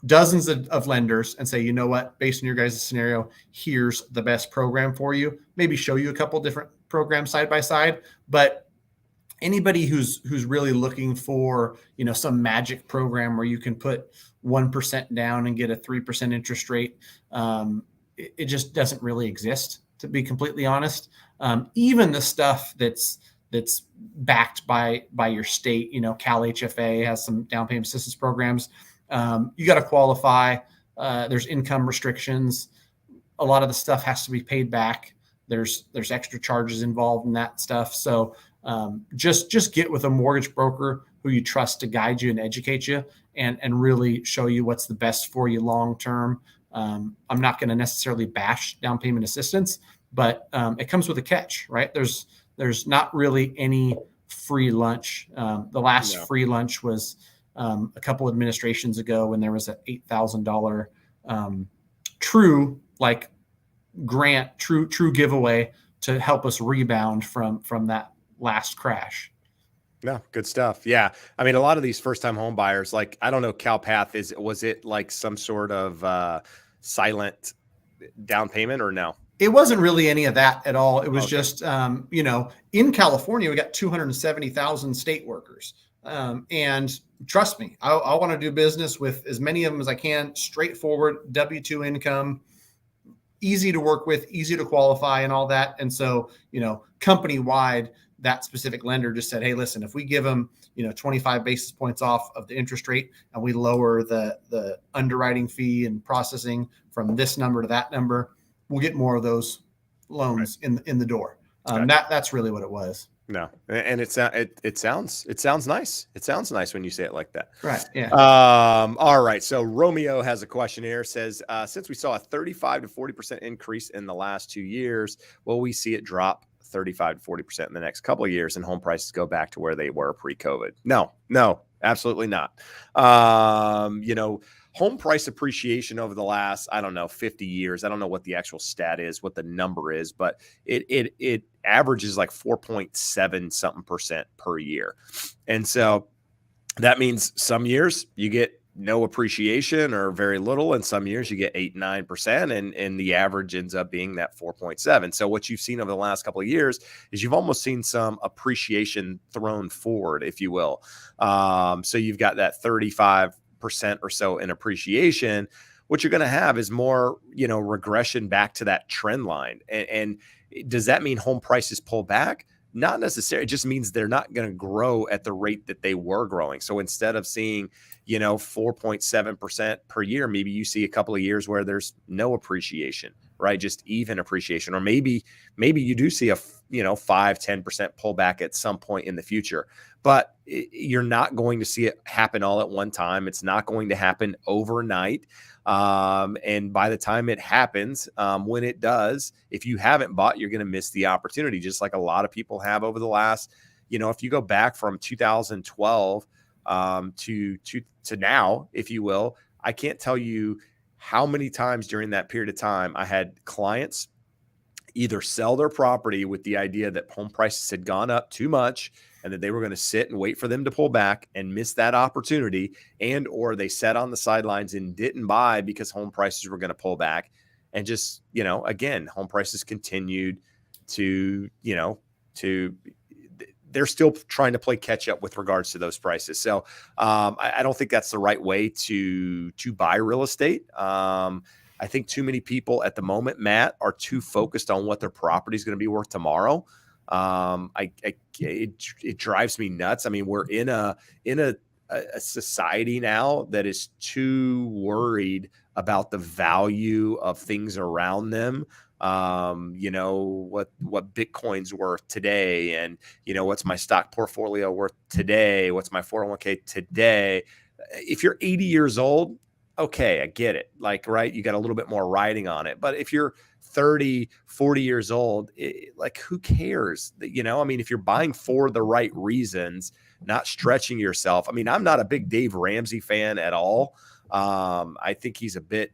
dozens of lenders and say, based on your guys' scenario, here's the best program for you. Maybe show you a couple different programs side by side, but anybody who's really looking for, some magic program where you can put 1% down and get a 3% interest rate, it just doesn't really exist, to be completely honest. Even the stuff that's backed by your state, Cal HFA has some down payment assistance programs. You got to qualify. There's income restrictions. A lot of the stuff has to be paid back. There's extra charges involved in that stuff. So just get with a mortgage broker who you trust to guide you and educate you and really show you what's the best for you long term. I'm not going to necessarily bash down payment assistance, but it comes with a catch, right? There's not really any free lunch. The last free lunch was a couple administrations ago when there was an $8,000 true grant, true giveaway to help us rebound from that last crash. No, good stuff. Yeah. I mean, a lot of these first time home buyers, I don't know, Calpath, was it like some sort of silent down payment or no? It wasn't really any of that at all. It was just, in California, we got 270,000 state workers. And trust me, I want to do business with as many of them as I can, straightforward W-2 income, easy to work with, easy to qualify and all that. And so, company wide, that specific lender just said, hey, listen, if we give them, 25 basis points off of the interest rate and we lower the underwriting fee and processing from this number to that number, we'll get more of those loans in the door. That's really what it was. No. And it sounds nice. It sounds nice when you say it like that. Right. Yeah. All right. So Romeo has a question here. Says, since we saw a 35 to 40% increase in the last 2 years, will we see it drop 35 to 40% in the next couple of years and home prices go back to where they were pre-COVID? No, absolutely not. Home price appreciation over the last, 50 years. I don't know what the actual stat is, what the number is, but it averages like 4.7 something percent per year. And so that means some years you get no appreciation or very little, and some years you get 8-9%, and the average ends up being that 4.7. So what you've seen over the last couple of years is you've almost seen some appreciation thrown forward, if you will. So you've got that 35% or so in appreciation. What you're going to have is more, regression back to that trend line. And does that mean home prices pull back? Not necessarily. It just means they're not going to grow at the rate that they were growing. So instead of seeing, 4.7% per year, maybe you see a couple of years where there's no appreciation, right? Just even appreciation. Or maybe you do see a, 5-10% pullback at some point in the future, but you're not going to see it happen all at one time. It's not going to happen overnight. And by the time it happens, when it does, if you haven't bought, you're going to miss the opportunity, just like a lot of people have over the last, if you go back from 2012 to now, if you will, I can't tell you how many times during that period of time I had clients either sell their property with the idea that home prices had gone up too much and that they were going to sit and wait for them to pull back and miss that opportunity, and or they sat on the sidelines and didn't buy because home prices were going to pull back, and just, again, home prices continued to they're still trying to play catch up with regards to those prices. So I don't think that's the right way to buy real estate. I think too many people at the moment, Matt, are too focused on what their property is going to be worth tomorrow. It drives me nuts. I mean, we're in a society now that is too worried about the value of things around them. What Bitcoin's worth today, and what's my stock portfolio worth today, what's my 401k today. If you're 80 years old, okay, I get it. Right, you got a little bit more riding on it. But if you're 30, 40 years old, who cares? If you're buying for the right reasons, not stretching yourself. I'm not a big Dave Ramsey fan at all. I think he's a bit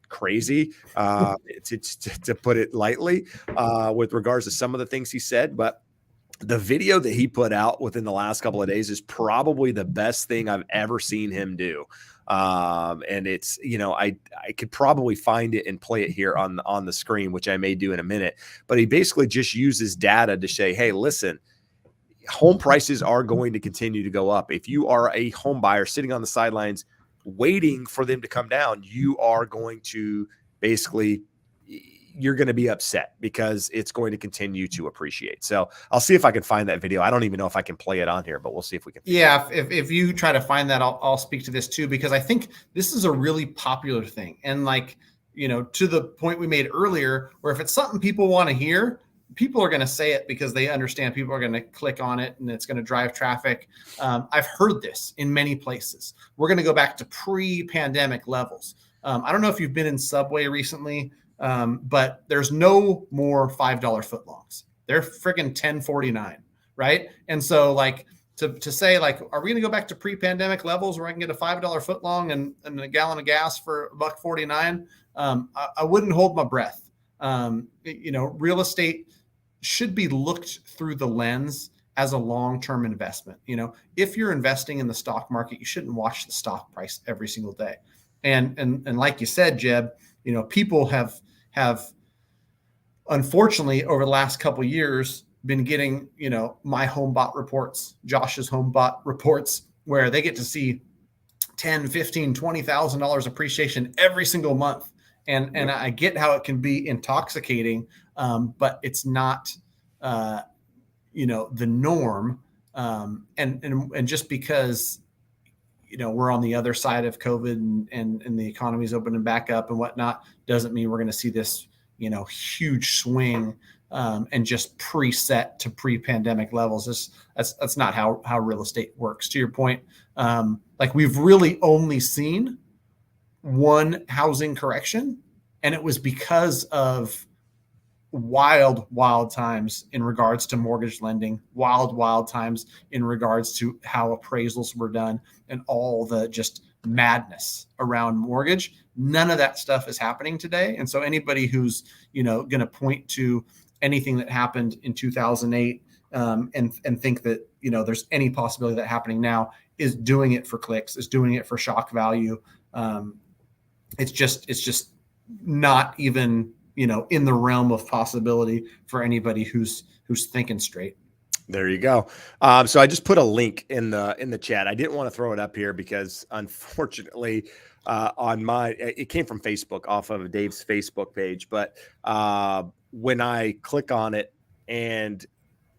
crazy, to put it lightly, with regards to some of the things he said. But the video that he put out within the last couple of days is probably the best thing I've ever seen him do. And it's, I could probably find it and play it here on the screen, which I may do in a minute, but he basically just uses data to say, hey, listen, home prices are going to continue to go up. If you are a home buyer sitting on the sidelines waiting for them to come down, you are going to basically, you're going to be upset because it's going to continue to appreciate. So I'll see if I can find that video. I don't even know if I can play it on here, but we'll see if we can. Yeah, if you try to find that, I'll speak to this too, because I think this is a really popular thing. And like, to the point we made earlier, where if it's something people want to hear, people are going to say it because they understand people are going to click on it and it's going to drive traffic. I've heard this in many places. We're going to go back to pre-pandemic levels. I don't know if you've been in Subway recently, but there's no more $5 footlongs. They're freaking $10.49, right? And so like to say like, are we going to go back to pre-pandemic levels where I can get a $5 footlong and a gallon of gas for $1.49? I wouldn't hold my breath. Real estate should be looked through the lens as a long-term investment. If you're investing in the stock market, you shouldn't watch the stock price every single day. And like you said, Jeb, people have unfortunately over the last couple of years been getting, my home bot reports, Josh's home bot reports, where they get to see $10, $15, $20,000 appreciation every single month. And I get how it can be intoxicating, but it's not, the norm. And just because, we're on the other side of COVID and the economy's opening back up and whatnot, doesn't mean we're going to see this, huge swing and just preset to pre-pandemic levels. That's not how real estate works. To your point, like we've really only seen one housing correction, and it was because of wild times in regards to mortgage lending, wild times in regards to how appraisals were done, and all the just madness around mortgage. None of that stuff is happening today. And so anybody who's, going to point to anything that happened in 2008 and think that, there's any possibility that happening now is doing it for clicks, is doing it for shock value. It's just not even, in the realm of possibility for anybody who's thinking straight. There you go. So I just put a link in the chat. I didn't want to throw it up here because unfortunately it came from Facebook off of Dave's Facebook page. But when I click on it and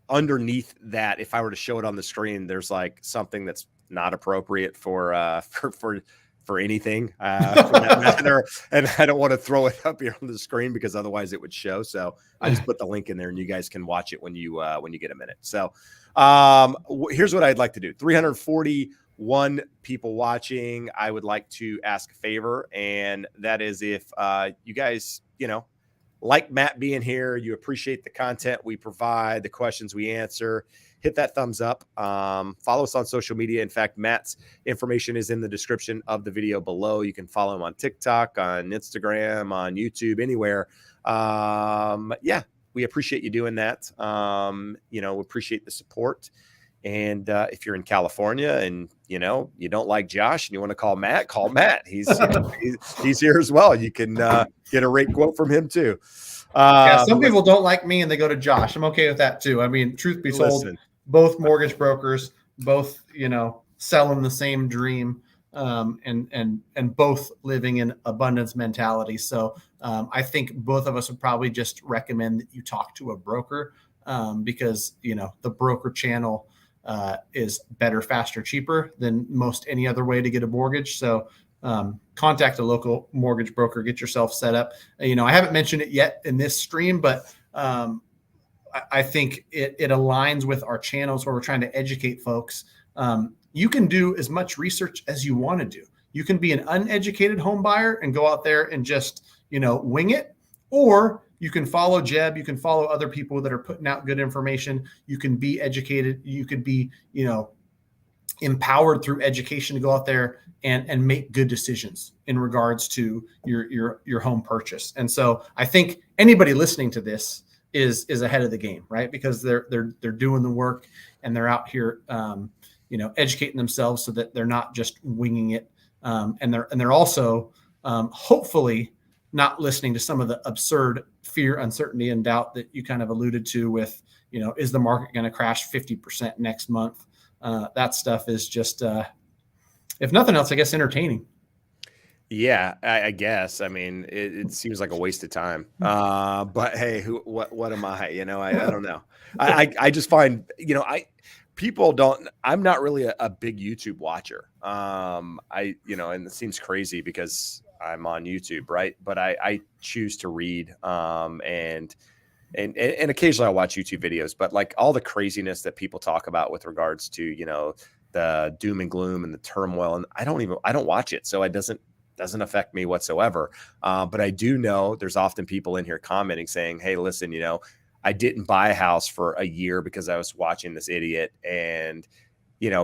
underneath that, if I were to show it on the screen, there's like something that's not appropriate for anything for that matter. And I don't want to throw it up here on the screen because otherwise it would show. So I just put the link in there and you guys can watch it when you get a minute. So here's what I'd like to do. 341 people watching. I would like to ask a favor. And that is if you guys, like Matt being here, you appreciate the content we provide, the questions we answer, hit that thumbs up. Follow us on social media. In fact, Matt's information is in the description of the video below. You can follow him on TikTok, on Instagram, on YouTube, anywhere. Yeah, we appreciate you doing that. We appreciate the support. And if you're in California and, you don't like Josh and you want to call Matt. He's he's here as well. You can get a rate quote from him too. Some people don't like me and they go to Josh. I'm okay with that too. I mean, truth be told, both mortgage brokers, both, selling the same dream, and both living in abundance mentality. So I think both of us would probably just recommend that you talk to a broker because, the broker channel is better, faster, cheaper than most any other way to get a mortgage. So contact a local mortgage broker, get yourself set up. I haven't mentioned it yet in this stream, but I think it aligns with our channels where we're trying to educate folks. You can do as much research as you want to do. You can be an uneducated home buyer and go out there and just, wing it, or you can follow Jeb. You can follow other people that are putting out good information. You can be educated. You could be, empowered through education to go out there and make good decisions in regards to your home purchase. And so I think anybody listening to this is ahead of the game, right? Because they're doing the work and they're out here, educating themselves so that they're not just winging it. And they're also hopefully not listening to some of the absurd fear, uncertainty, and doubt that you kind of alluded to with, is the market going to crash 50% next month? That stuff is just, if nothing else, I guess, entertaining. Yeah, I guess. I mean, it seems like a waste of time. But hey, what am I? I don't know. I just find, people don't. I'm not really a big YouTube watcher. And it seems crazy because I'm on YouTube, right? But I choose to read. And occasionally I'll watch YouTube videos. But like all the craziness that people talk about with regards to the doom and gloom and the turmoil, and I don't watch it, so it doesn't affect me whatsoever. But I do know there's often people in here commenting saying, hey, listen, I didn't buy a house for a year because I was watching this idiot and,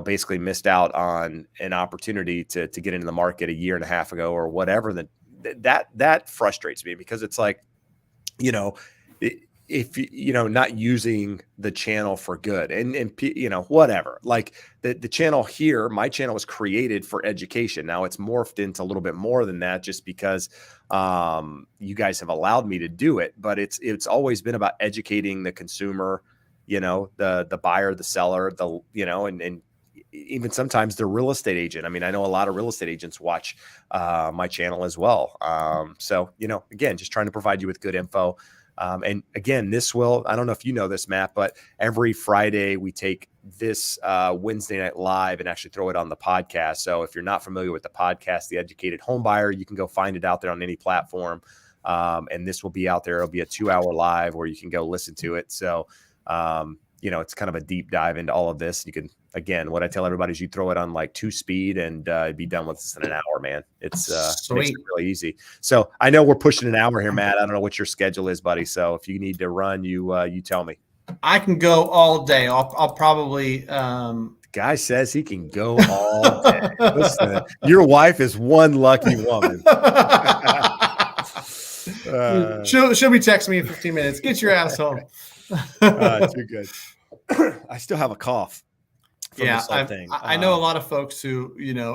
basically missed out on an opportunity to get into the market a year and a half ago or whatever. That frustrates me because it's like, if not using the channel for good and whatever, like the channel here, my channel was created for education. Now it's morphed into a little bit more than that just because you guys have allowed me to do it, but it's always been about educating the consumer, the buyer, the seller, and even sometimes the real estate agent. I mean, I know a lot of real estate agents watch my channel as well. So, again, just trying to provide you with good info. And again, I don't know if you know this, Matt, but every Friday we take this Wednesday Night Live and actually throw it on the podcast. So if you're not familiar with the podcast, The Educated Home Buyer, you can go find it out there on any platform. And this will be out there. It'll be a 2-hour live where you can go listen to it. So, it's kind of a deep dive into all of this. You can, again, what I tell everybody is you throw it on like 2-speed and be done with this in an hour, man. It's makes it really easy. So I know we're pushing an hour here, Matt. I don't know what your schedule is, buddy. So if you need to run, you tell me. I can go all day. I'll probably. Guy says he can go all day. Listen, your wife is one lucky woman. She'll be texting me in 15 minutes. Get your ass home. Too good. I still have a cough. Yeah, I know a lot of folks who,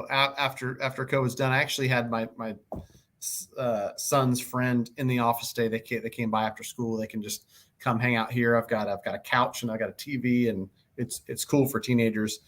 after COVID's done. I actually had my son's friend in the office today. They came by after school. They can just come hang out here. I've got a couch and I've got a TV, and it's cool for teenagers.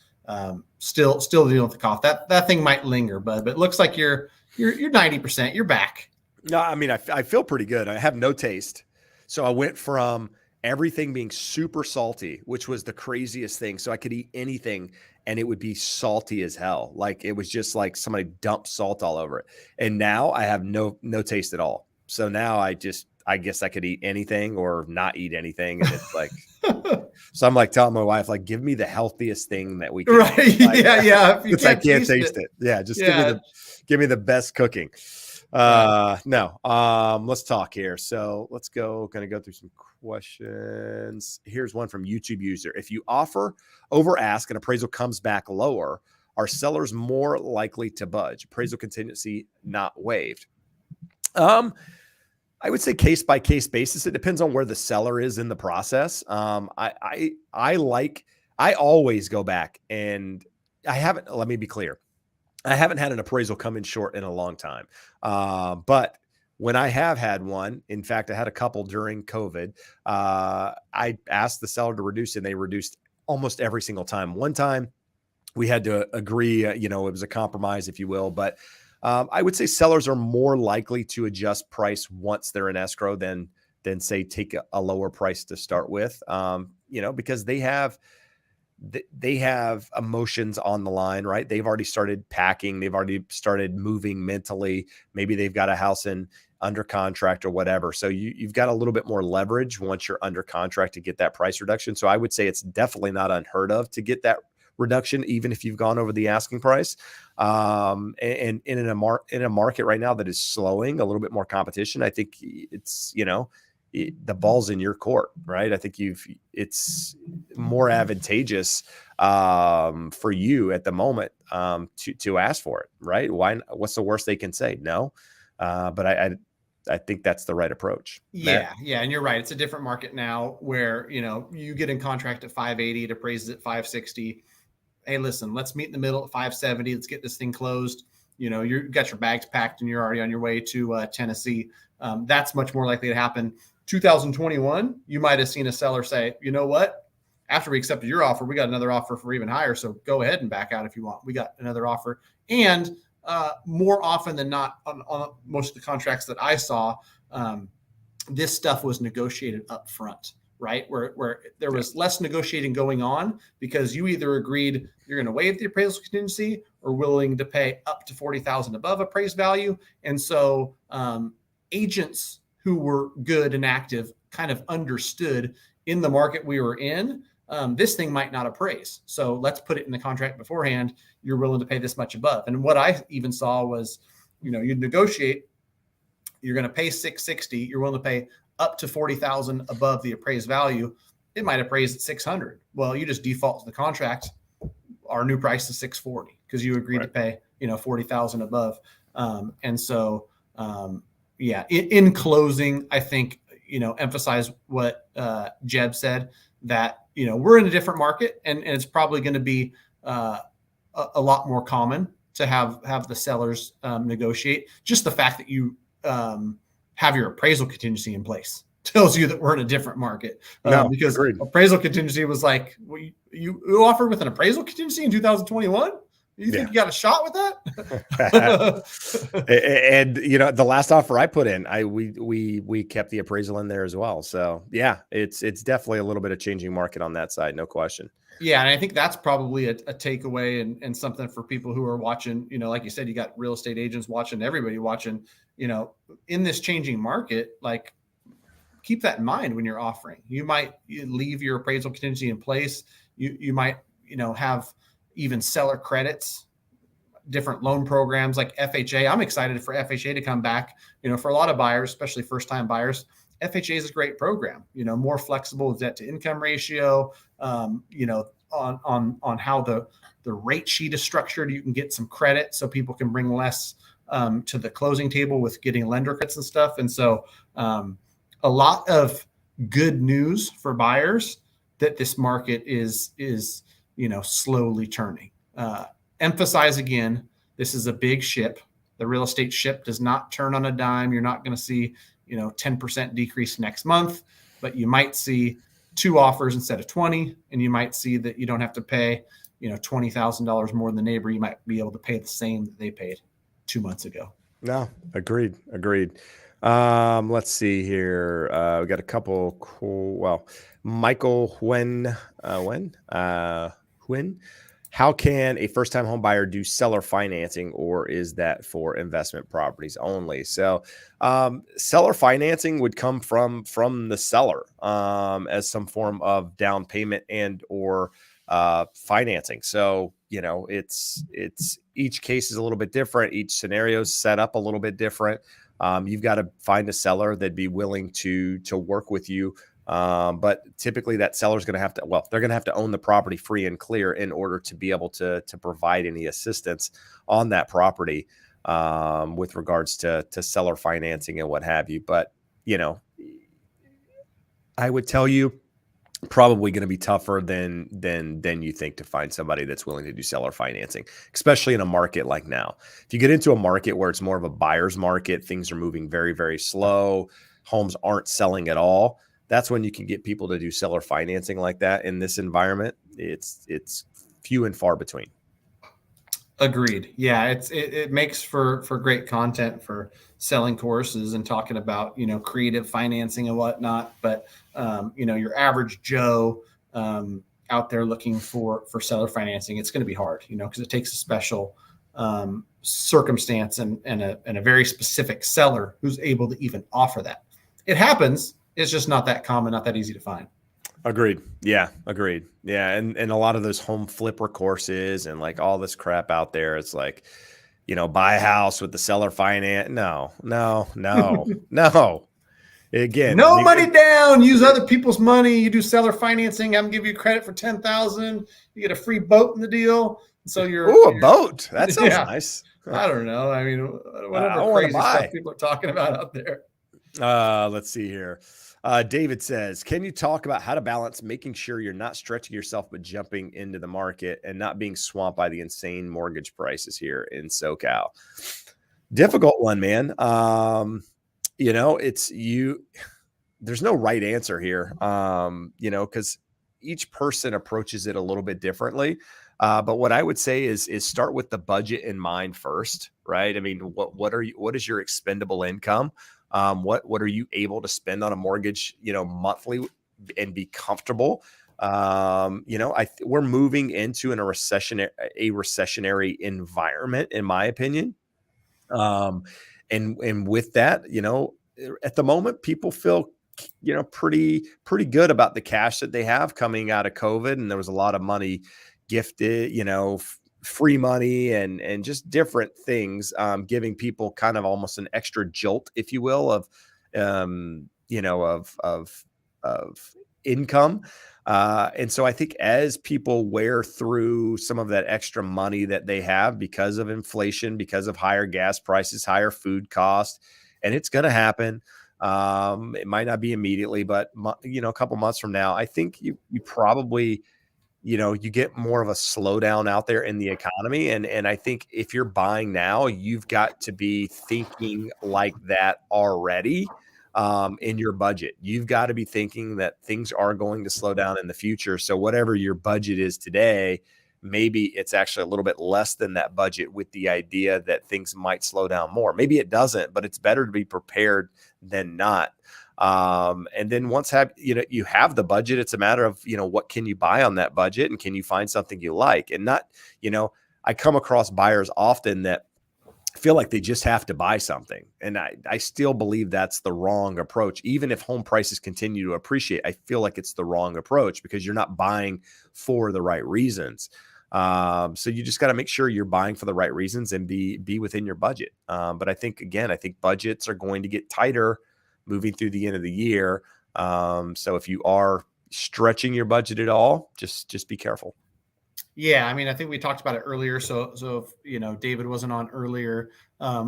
Still dealing with the cough. That thing might linger, but it looks like you're 90%. You're back. No, I mean, I feel pretty good. I have no taste. So I went from everything being super salty, which was the craziest thing. So I could eat anything and it would be salty as hell. Like it was just like somebody dumped salt all over it. And now I have no taste at all. So now I guess I could eat anything or not eat anything. And it's like, so I'm like telling my wife, like, give me the healthiest thing that we can. Right. Like, yeah. Because I can't taste it. Yeah. Just give me the best cooking. No. Let's talk here. So let's go. Going to go through some questions. Here's one from YouTube user. If you offer over ask and appraisal comes back lower, are sellers more likely to budge? Appraisal contingency not waived. I would say case by case basis. It depends on where the seller is in the process. I always go back and let me be clear. I haven't had an appraisal come in short in a long time. But when I have had one, in fact, I had a couple during COVID, I asked the seller to reduce and they reduced almost every single time. One time we had to agree, it was a compromise, if you will, but I would say sellers are more likely to adjust price once they're in escrow than say take a lower price to start with, because they have emotions on the line, right? They've already started packing. They've already started moving mentally. Maybe they've got a house under contract or whatever. So you've got a little bit more leverage once you're under contract to get that price reduction. So I would say it's definitely not unheard of to get that reduction, even if you've gone over the asking price. And in a market right now that is slowing, a little bit more competition, I think it's, the ball's in your court, right? I think it's more advantageous for you at the moment to ask for it, right? What's the worst they can say? No. But I think that's the right approach. Yeah. And you're right. It's a different market now where, you get in contract at 580, it appraises at 560. Hey, listen, let's meet in the middle at 570. Let's get this thing closed. you've got your bags packed and you're already on your way to Tennessee. That's much more likely to happen. 2021, you might have seen a seller say, you know what? After we accepted your offer, we got another offer for even higher. So go ahead and back out if you want. We got another offer. And more often than not, on most of the contracts that I saw, this stuff was negotiated up front, right? Where there was less negotiating going on because you either agreed you're going to waive the appraisal contingency or willing to pay up to $40,000 above appraised value. And so agents who were good and active kind of understood in the market we were in, this thing might not appraise. So let's put it in the contract beforehand. You're willing to pay this much above. And what I even saw was, you'd negotiate, you're going to pay $660. You're willing to pay up to $40,000 above the appraised value. It might appraise at $600. Well, you just default to the contract. Our new price is $640 because you agreed to pay, $40,000 above. And so, in closing, I think, emphasize what Jeb said, that, we're in a different market and it's probably going to be a lot more common to have the sellers negotiate. Just the fact that you have your appraisal contingency in place tells you that we're in a different market. Because agreed. Appraisal contingency was like, you offered with an appraisal contingency in 2021? You think you got a shot with that? And the last offer I put in, we kept the appraisal in there as well. So yeah, it's definitely a little bit of changing market on that side, no question. Yeah, and I think that's probably a takeaway and something for people who are watching. Like you said, you got real estate agents watching, everybody watching. In this changing market, like, keep that in mind when you're offering. You might leave your appraisal contingency in place. You might have even seller credits, different loan programs like FHA. I'm excited for FHA to come back. For a lot of buyers, especially first-time buyers, FHA is a great program. More flexible debt to income ratio. On how the rate sheet is structured, you can get some credit so people can bring less to the closing table with getting lender credits and stuff. And so a lot of good news for buyers that this market is slowly turning. Emphasize again, this is a big ship. The real estate ship does not turn on a dime. You're not going to see 10% decrease next month, but you might see 2 offers instead of 20, and you might see that you don't have to pay $20,000 more than the neighbor. You might be able to pay the same that they paid 2 months ago. No, agreed. Let's see here. We got a couple cool. Well, Michael, when, how can a first-time home buyer do seller financing, or is that for investment properties only? So, seller financing would come from the seller as some form of down payment and or financing. So, it's each case is a little bit different. Each scenario is set up a little bit different. You've got to find a seller that'd be willing to work with you. But typically that seller's going to have to, they're going to have to own the property free and clear in order to be able to provide any assistance on that property, with regards to seller financing and what have you. But, I would tell you, probably going to be tougher than you think to find somebody that's willing to do seller financing, especially in a market like now. If you get into a market where it's more of a buyer's market, things are moving very, very slow, homes aren't selling at all, that's when you can get people to do seller financing like that. In this environment, it's few and far between. Agreed. Yeah, it makes for great content for selling courses and talking about creative financing and whatnot. But your average Joe out there looking for seller financing, it's going to be hard, because it takes a special circumstance and a very specific seller who's able to even offer that. It happens. It's just not that common, not that easy to find. Agreed. Yeah. Agreed. Yeah. And a lot of those home flipper courses and like all this crap out there, it's like, buy a house with the seller finance. No. Again, no money down, use other people's money. You do seller financing. I'm giving you credit for $10,000. You get a free boat in the deal. So a boat. That sounds nice. I don't know. I mean, whatever crazy stuff people are talking about out there. Let's see here. David says, can you talk about how to balance making sure you're not stretching yourself, but jumping into the market and not being swamped by the insane mortgage prices here in SoCal? Difficult one, man. There's no right answer here. Because each person approaches it a little bit differently. But what I would say is start with the budget in mind first, right? I mean, what is your expendable income? What are you able to spend on a mortgage, monthly and be comfortable? We're moving into a recessionary environment, in my opinion. And with that, at the moment, people feel, pretty good about the cash that they have coming out of COVID. And there was a lot of money gifted, free money and just different things, giving people kind of almost an extra jolt, if you will, of, of income. And so I think as people wear through some of that extra money that they have because of inflation, because of higher gas prices, higher food costs, and it's going to happen. It might not be immediately, but a couple months from now, I think you probably, you get more of a slowdown out there in the economy. And I think if you're buying now, you've got to be thinking like that already. In your budget, you've got to be thinking that things are going to slow down in the future. So whatever your budget is today, maybe it's actually a little bit less than that budget with the idea that things might slow down more. Maybe it doesn't, but it's better to be prepared than not. And then once you have the budget, it's a matter of, what can you buy on that budget and can you find something you like? And not, I come across buyers often that feel like they just have to buy something. And I still believe that's the wrong approach. Even if home prices continue to appreciate, I feel like it's the wrong approach because you're not buying for the right reasons. So you just got to make sure you're buying for the right reasons and be within your budget. But I think budgets are going to get tighter moving through the end of the year. So if you are stretching your budget at all, just be careful. Yeah, I mean, I think we talked about it earlier. So if David wasn't on earlier,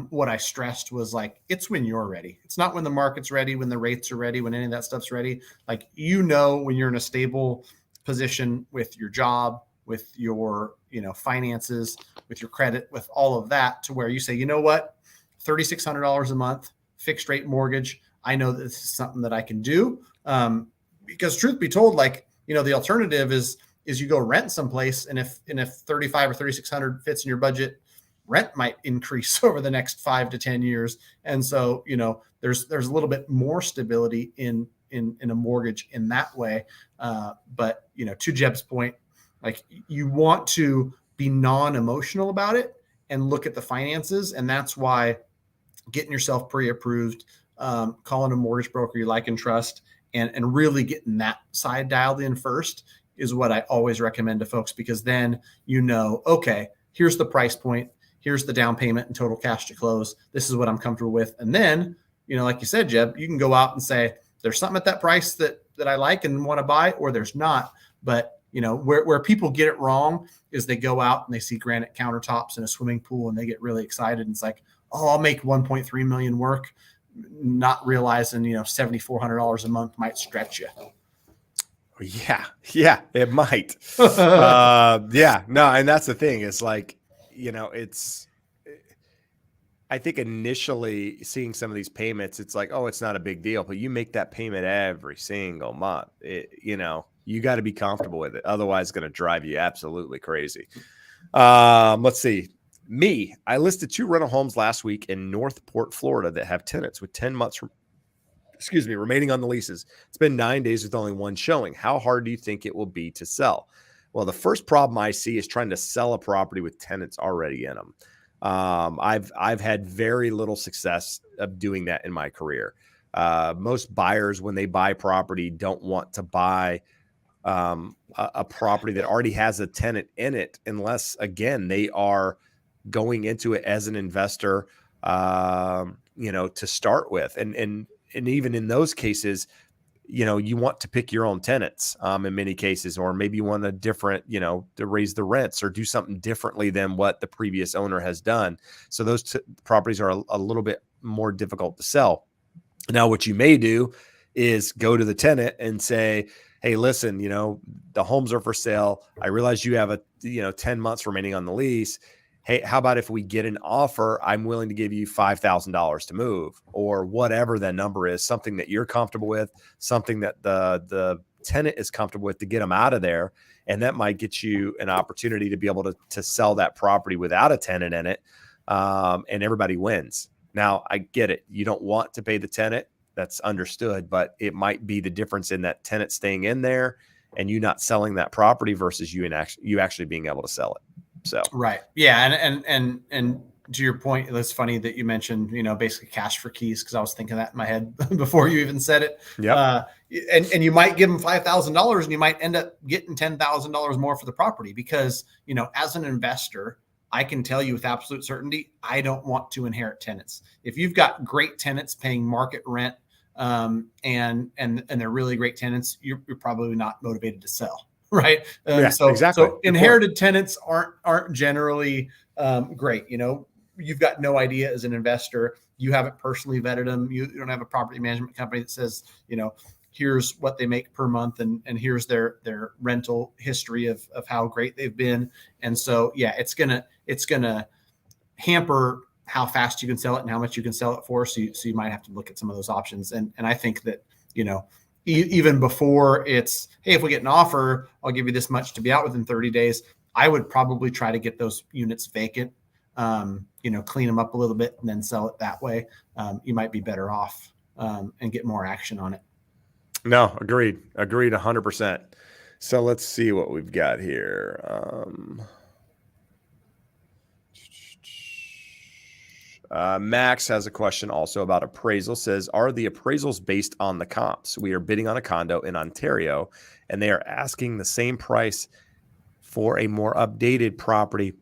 what I stressed was like, it's when you're ready. It's not when the market's ready, when the rates are ready, when any of that stuff's ready. Like, when you're in a stable position with your job, with your finances, with your credit, with all of that, to where you say, you know what, $3,600 a month, fixed rate mortgage. I know that this is something that I can do. Because truth be told, the alternative is you go rent someplace, and if 35 or 3,600 fits in your budget, rent might increase over the next 5 to 10 years. And so, there's a little bit more stability in a mortgage in that way. But to Jeb's point, like, you want to be non-emotional about it and look at the finances. And that's why getting yourself pre-approved, calling a mortgage broker you like and trust, and really getting that side dialed in first is what I always recommend to folks, because then, okay, here's the price point, here's the down payment and total cash to close. This is what I'm comfortable with. And then, like you said, Jeb, you can go out and say, there's something at that price that I like and want to buy, or there's not. But, where people get it wrong is they go out and they see granite countertops and a swimming pool and they get really excited. And it's like, oh, I'll make 1.3 million work, not realizing, $7,400 a month might stretch you. Yeah, it might. And that's the thing. It's like, I think initially seeing some of these payments, it's like, oh, it's not a big deal, but you make that payment every single month. You got to be comfortable with it. Otherwise, it's going to drive you absolutely crazy. Let's see. I listed 2 rental homes last week in Northport, Florida that have tenants with 10 months remaining on the leases. It's been 9 days with only 1 showing. How hard do you think it will be to sell? Well, the first problem I see is trying to sell a property with tenants already in them. I've had very little success of doing that in my career. Most buyers, when they buy property, don't want to buy a property that already has a tenant in it, unless, again, they are going into it as an investor, to start with. And even in those cases, you want to pick your own tenants in many cases, or maybe you want a different, to raise the rents or do something differently than what the previous owner has done. So those properties are a little bit more difficult to sell. Now, what you may do is go to the tenant and say, hey, listen, the homes are for sale. I realize you have 10 months remaining on the lease. Hey, how about if we get an offer? I'm willing to give you $5,000 to move, or whatever that number is, something that you're comfortable with, something that the tenant is comfortable with to get them out of there. And that might get you an opportunity to be able to sell that property without a tenant in it. And everybody wins. Now, I get it. You don't want to pay the tenant. That's understood, but it might be the difference in that tenant staying in there and you not selling that property versus you actually being able to sell it. So, right. Yeah. And to your point, it's funny that you mentioned, basically cash for keys, because I was thinking that in my head before you even said it. yep. And you might give them $5,000 and you might end up getting $10,000 more for the property because, as an investor, I can tell you with absolute certainty, I don't want to inherit tenants. If you've got great tenants paying market rent, and they're really great tenants, you're probably not motivated to sell, right? Exactly. So inherited tenants aren't generally great. You've got no idea as an investor. You haven't personally vetted them. You don't have a property management company that says, here's what they make per month and here's their rental history of how great they've been. And so, yeah, it's gonna hamper how fast you can sell it and how much you can sell it for. So you might have to look at some of those options. And I think that, even before it's, hey, if we get an offer, I'll give you this much to be out within 30 days. I would probably try to get those units vacant, clean them up a little bit and then sell it that way. You might be better off and get more action on it. No, agreed 100%. So let's see what we've got here. Max has a question also about appraisal. Says, are the appraisals based on the comps? We are bidding on a condo in Ontario and they are asking the same price for a more updated property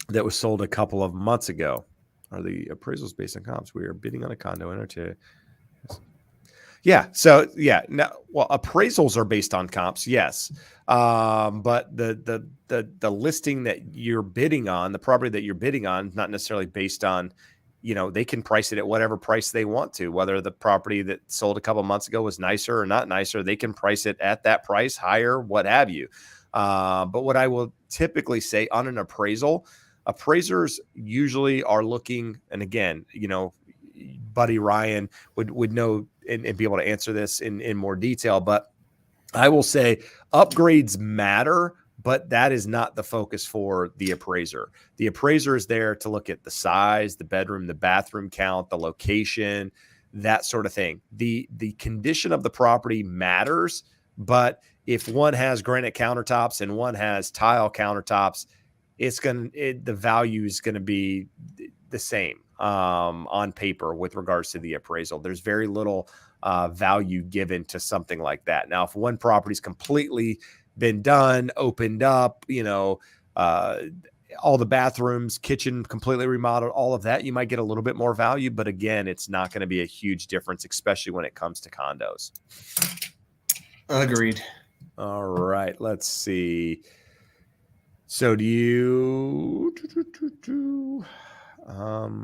that was sold a couple of months ago. Are the appraisals based on comps? We are bidding on a condo in Ontario. Yeah. So yeah. Now, well, appraisals are based on comps, yes. But the listing that you're bidding on, the property that you're bidding on, not necessarily based on, they can price it at whatever price they want to. Whether the property that sold a couple of months ago was nicer or not nicer, they can price it at that price, higher, what have you. But what I will typically say on an appraisal, appraisers usually are looking, and again, Buddy Ryan would know and be able to answer this in more detail. But I will say upgrades matter, but that is not the focus for the appraiser. The appraiser is there to look at the size, the bedroom, the bathroom count, the location, that sort of thing. The condition of the property matters, but if one has granite countertops and one has tile countertops, the value is going to be the same on paper with regards to the appraisal. There's very little value given to something like that. Now, if one property's completely been done, opened up, all the bathrooms, kitchen completely remodeled, all of that, you might get a little bit more value. But again, it's not going to be a huge difference, especially when it comes to condos. Agreed. All right, let's see. So do you I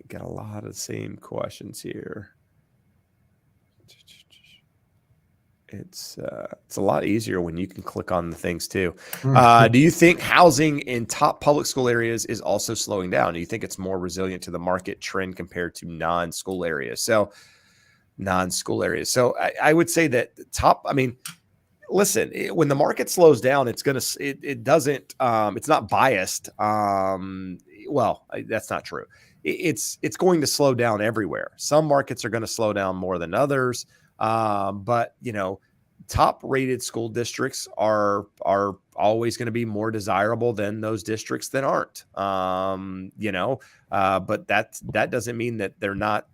got a lot of the same questions here. It's a lot easier when you can click on the things too. Do you think housing in top public school areas is also slowing down? Do you think it's more resilient to the market trend compared to non-school areas? So I would say that listen, when the market slows down, it's not biased. Well, that's not true. It's going to slow down everywhere. Some markets are going to slow down more than others. But top rated school districts are always going to be more desirable than those districts that aren't, but that doesn't mean that they're not,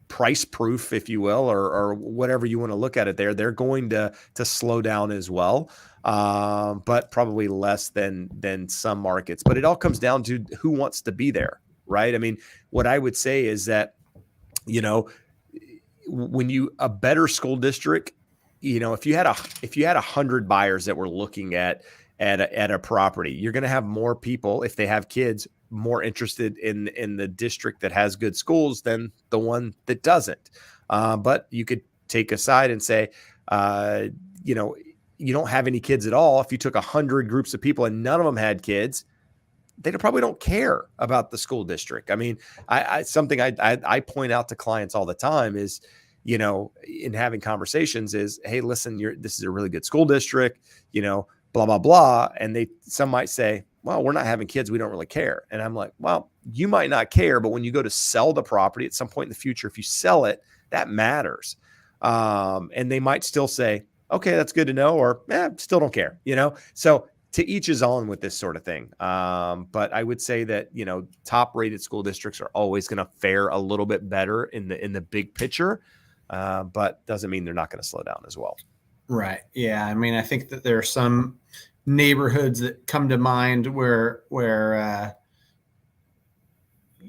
price proof, if you will, or whatever you want to look at it there. They're going to slow down as well. But probably less than some markets, but it all comes down to who wants to be there. Right. I mean, what I would say is that, when a better school district, if you had 100 buyers that were looking at a property, you're going to have more people, if they have kids, more interested in the district that has good schools than the one that doesn't. But you could take a side and say, you know, you don't have any kids at all. If you took 100 groups of people and none of them had kids, they probably don't care about the school district. I mean, something I point out to clients all the time is, you know, in having conversations is, hey, listen, this is a really good school district, you know, blah, blah, blah. And some might say, well, we're not having kids. We don't really care. And I'm like, well, you might not care, but when you go to sell the property at some point in the future, if you sell it, that matters. And they might still say, okay, that's good to know, or still don't care, you know? So to each his own with this sort of thing. But I would say that, you know, top rated school districts are always going to fare a little bit better in the big picture. But doesn't mean they're not going to slow down as well. Right. Yeah. I mean, I think that there are some neighborhoods that come to mind where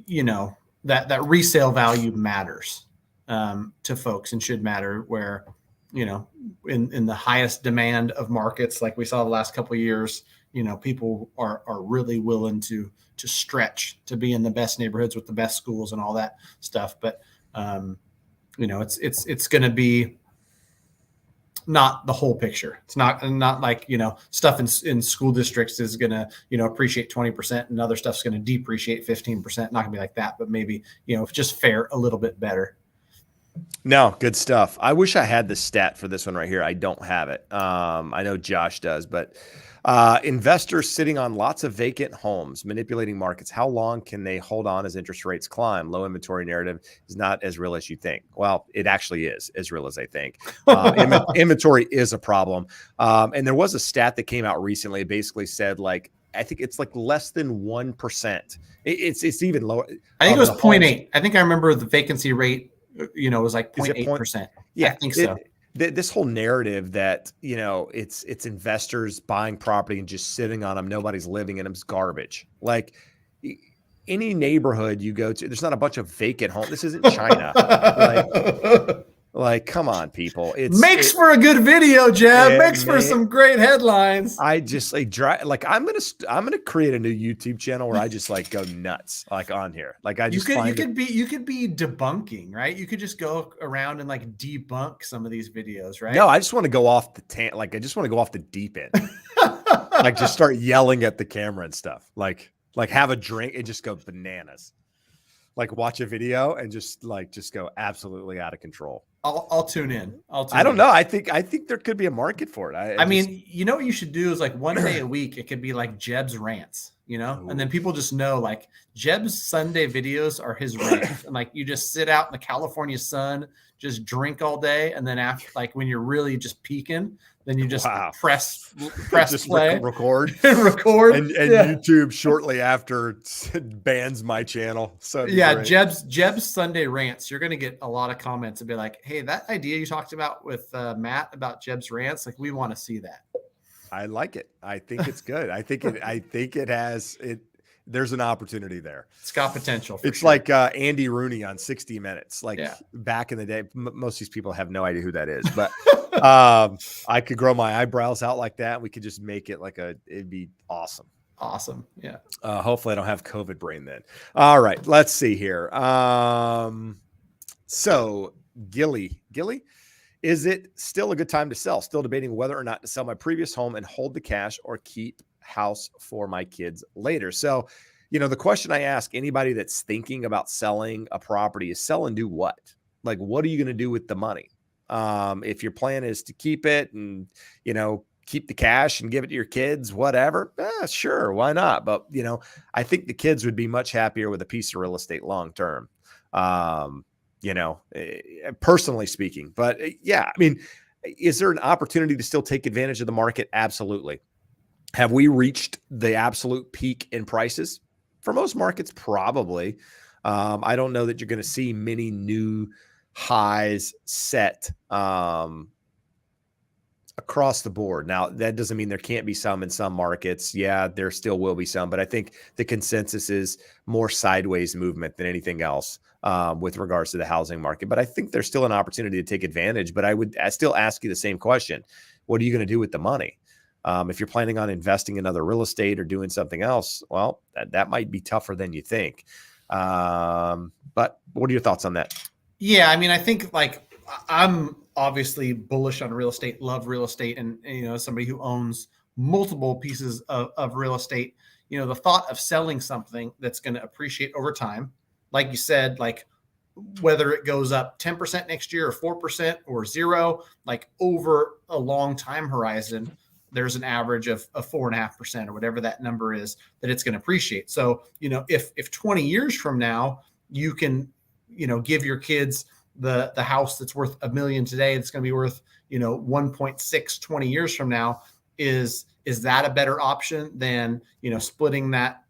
you know, that resale value matters to folks and should matter, where, you know, in the highest demand of markets, like we saw the last couple of years, you know, people are really willing to stretch to be in the best neighborhoods with the best schools and all that stuff. But, you know, it's going to be not the whole picture. It's not like, you know, stuff in school districts is going to, you know, appreciate 20% and other stuff's going to depreciate 15%. Not gonna be like that, but maybe, you know, just fare a little bit better. No, good stuff. I wish I had the stat for this one right here. I don't have it. I know Josh does, but investors sitting on lots of vacant homes, manipulating markets. How long can they hold on as interest rates climb? Low inventory narrative is not as real as you think. Well, it actually is as real as I think. Inventory is a problem. And there was a stat that came out recently. It basically said, like, I think it's like less than 1%. It's even lower. I think it was 0.8. I think I remember the vacancy rate, you know, was like 0.8%. Yeah, I think so. This whole narrative that, you know, it's investors buying property and just sitting on them, nobody's living in them, is garbage. Like, any neighborhood you go to, there's not a bunch of vacant homes. This isn't China. Like, come on, people. Makes for a good video, Jeb. Makes for some great headlines. I just I'm gonna create a new YouTube channel where I just like go nuts, like on here. Like you could be debunking, right? You could just go around and like debunk some of these videos, right? No, I just want to go off I just want to go off the deep end. Like, just start yelling at the camera and stuff. Like have a drink and just go bananas. Like, watch a video and just go absolutely out of control. I'll tune in. I don't know. I think there could be a market for it. I mean, you know what you should do is, like, one day a week, it could be like Jeb's rants, you know, and then people just know, like, Jeb's Sunday videos are his rants. And like, you just sit out in the California sun, just drink all day. And then after, like, when you're really just peaking, then you just press just play, record, and YouTube shortly after bans my channel. So yeah, Jeb's Sunday rants. You're going to get a lot of comments and be like, hey, that idea you talked about with Matt about Jeb's rants, like, we want to see that. I like it. I think it's good. I think it has it. There's an opportunity there. It's got potential. It's sure. Like Andy Rooney on 60 Minutes. Like, back in the day, most of these people have no idea who that is, but I could grow my eyebrows out like that. We could just make it like it'd be awesome. Awesome. Yeah. Hopefully I don't have COVID brain then. All right, let's see here. So Gilly, is it still a good time to sell? Still debating whether or not to sell my previous home and hold the cash or keep house for my kids later. So, you know, the question I ask anybody that's thinking about selling a property is, sell and do what? Like, what are you going to do with the money? If your plan is to keep it and, you know, keep the cash and give it to your kids, whatever, sure, why not? But, you know, I think the kids would be much happier with a piece of real estate long term, you know, personally speaking. But yeah, I mean, is there an opportunity to still take advantage of the market? Absolutely. Have we reached the absolute peak in prices? For most markets, probably. I don't know that you're going to see many new highs set across the board. Now, that doesn't mean there can't be some in some markets. Yeah, there still will be some, but I think the consensus is more sideways movement than anything else with regards to the housing market. But I think there's still an opportunity to take advantage. But I still ask you the same question. What are you going to do with the money? If you're planning on investing in other real estate or doing something else, well, that might be tougher than you think. But what are your thoughts on that? Yeah, I mean, I think like I'm obviously bullish on real estate, love real estate, and somebody who owns multiple pieces of real estate, the thought of selling something that's going to appreciate over time, like you said, like whether it goes up 10% next year or 4% or zero, like over a long time horizon, there's an average of 4.5% or whatever that number is that it's going to appreciate. So, if 20 years from now you can, give your kids the house that's worth $1 million today, it's going to be worth, 1.6 20 years from now, is that a better option than, splitting that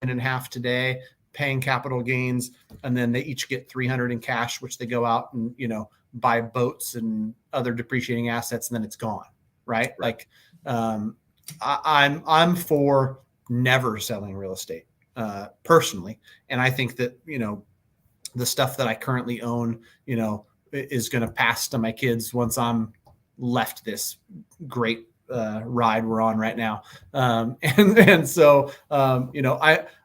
in half today, paying capital gains, and then they each get 300 in cash, which they go out and, buy boats and other depreciating assets, and then it's gone. Right. Like, I'm for never selling real estate, personally. And I think that, the stuff that I currently own, is going to pass to my kids once I'm left this great ride we're on right now. And so,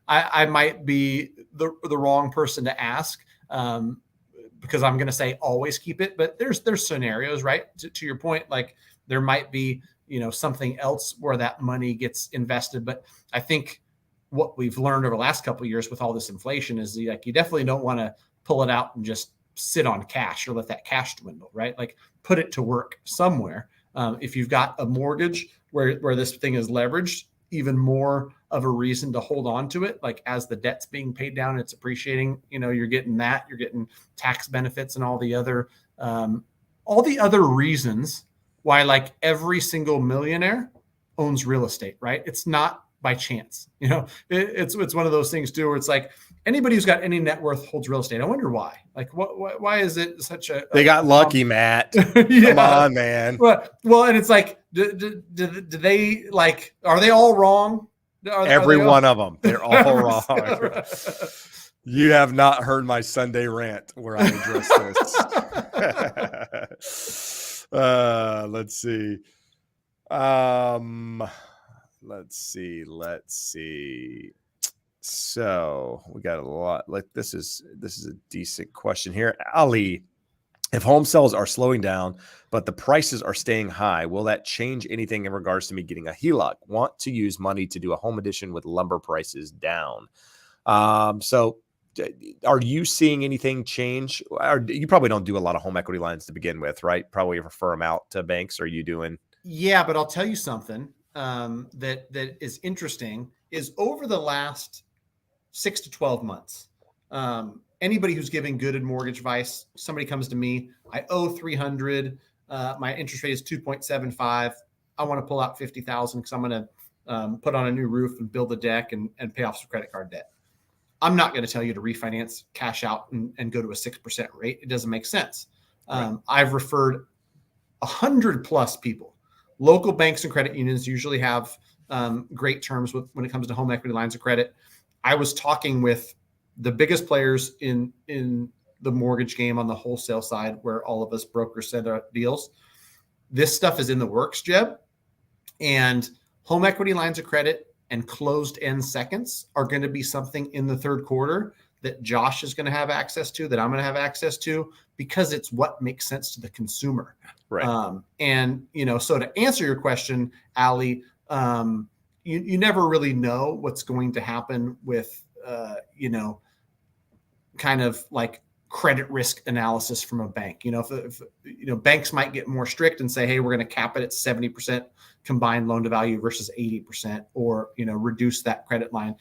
I might be the wrong person to ask, because I'm going to say always keep it, but there's scenarios, right? To your point, like there might be, something else where that money gets invested. But I think what we've learned over the last couple of years with all this inflation is like, you definitely don't want to pull it out and just sit on cash or let that cash dwindle, right? Like put it to work somewhere. If you've got a mortgage where this thing is leveraged, even more of a reason to hold on to it. Like as the debt's being paid down, it's appreciating, you're getting tax benefits and all the other reasons why like every single millionaire owns real estate, right? It's not by chance, it's one of those things too, where it's like anybody who's got any net worth holds real estate. I wonder why, like why is it such they got lucky, Matt. Yeah. Come on, man. Well, and it's like, do they like, are they all wrong? Every one of them. They're all wrong. You have not heard my Sunday rant where I address this. Let's see. Let's see. So we got a lot. Like this is a decent question here. Ali, if home sales are slowing down, but the prices are staying high, will that change anything in regards to me getting a HELOC? Want to use money to do a home addition with lumber prices down. So are you seeing anything change? Or you probably don't do a lot of home equity lines to begin with, right? Probably refer them out to banks. Are you doing? Yeah, but I'll tell you something that is interesting is over the last 6 to 12 months, anybody who's giving good and mortgage advice, somebody comes to me, I owe 300, my interest rate is 2.75. I want to pull out 50,000 because I'm going to put on a new roof and build a deck and pay off some credit card debt. I'm not going to tell you to refinance, cash out, and go to a 6% rate. It doesn't make sense. Right. I've referred 100+ people. Local banks and credit unions usually have great terms when it comes to home equity lines of credit. I was talking with the biggest players in the mortgage game on the wholesale side, where all of us brokers send our deals. This stuff is in the works, Jeb, and home equity lines of credit and closed-end seconds are going to be something in the third quarter that Josh is going to have access to, that I'm going to have access to, because it's what makes sense to the consumer. Right. And, so to answer your question, Ali, you never really know what's going to happen with, kind of like credit risk analysis from a bank. If banks might get more strict and say, hey, we're going to cap it at 70% combined loan to value versus 80%, or, reduce that credit line.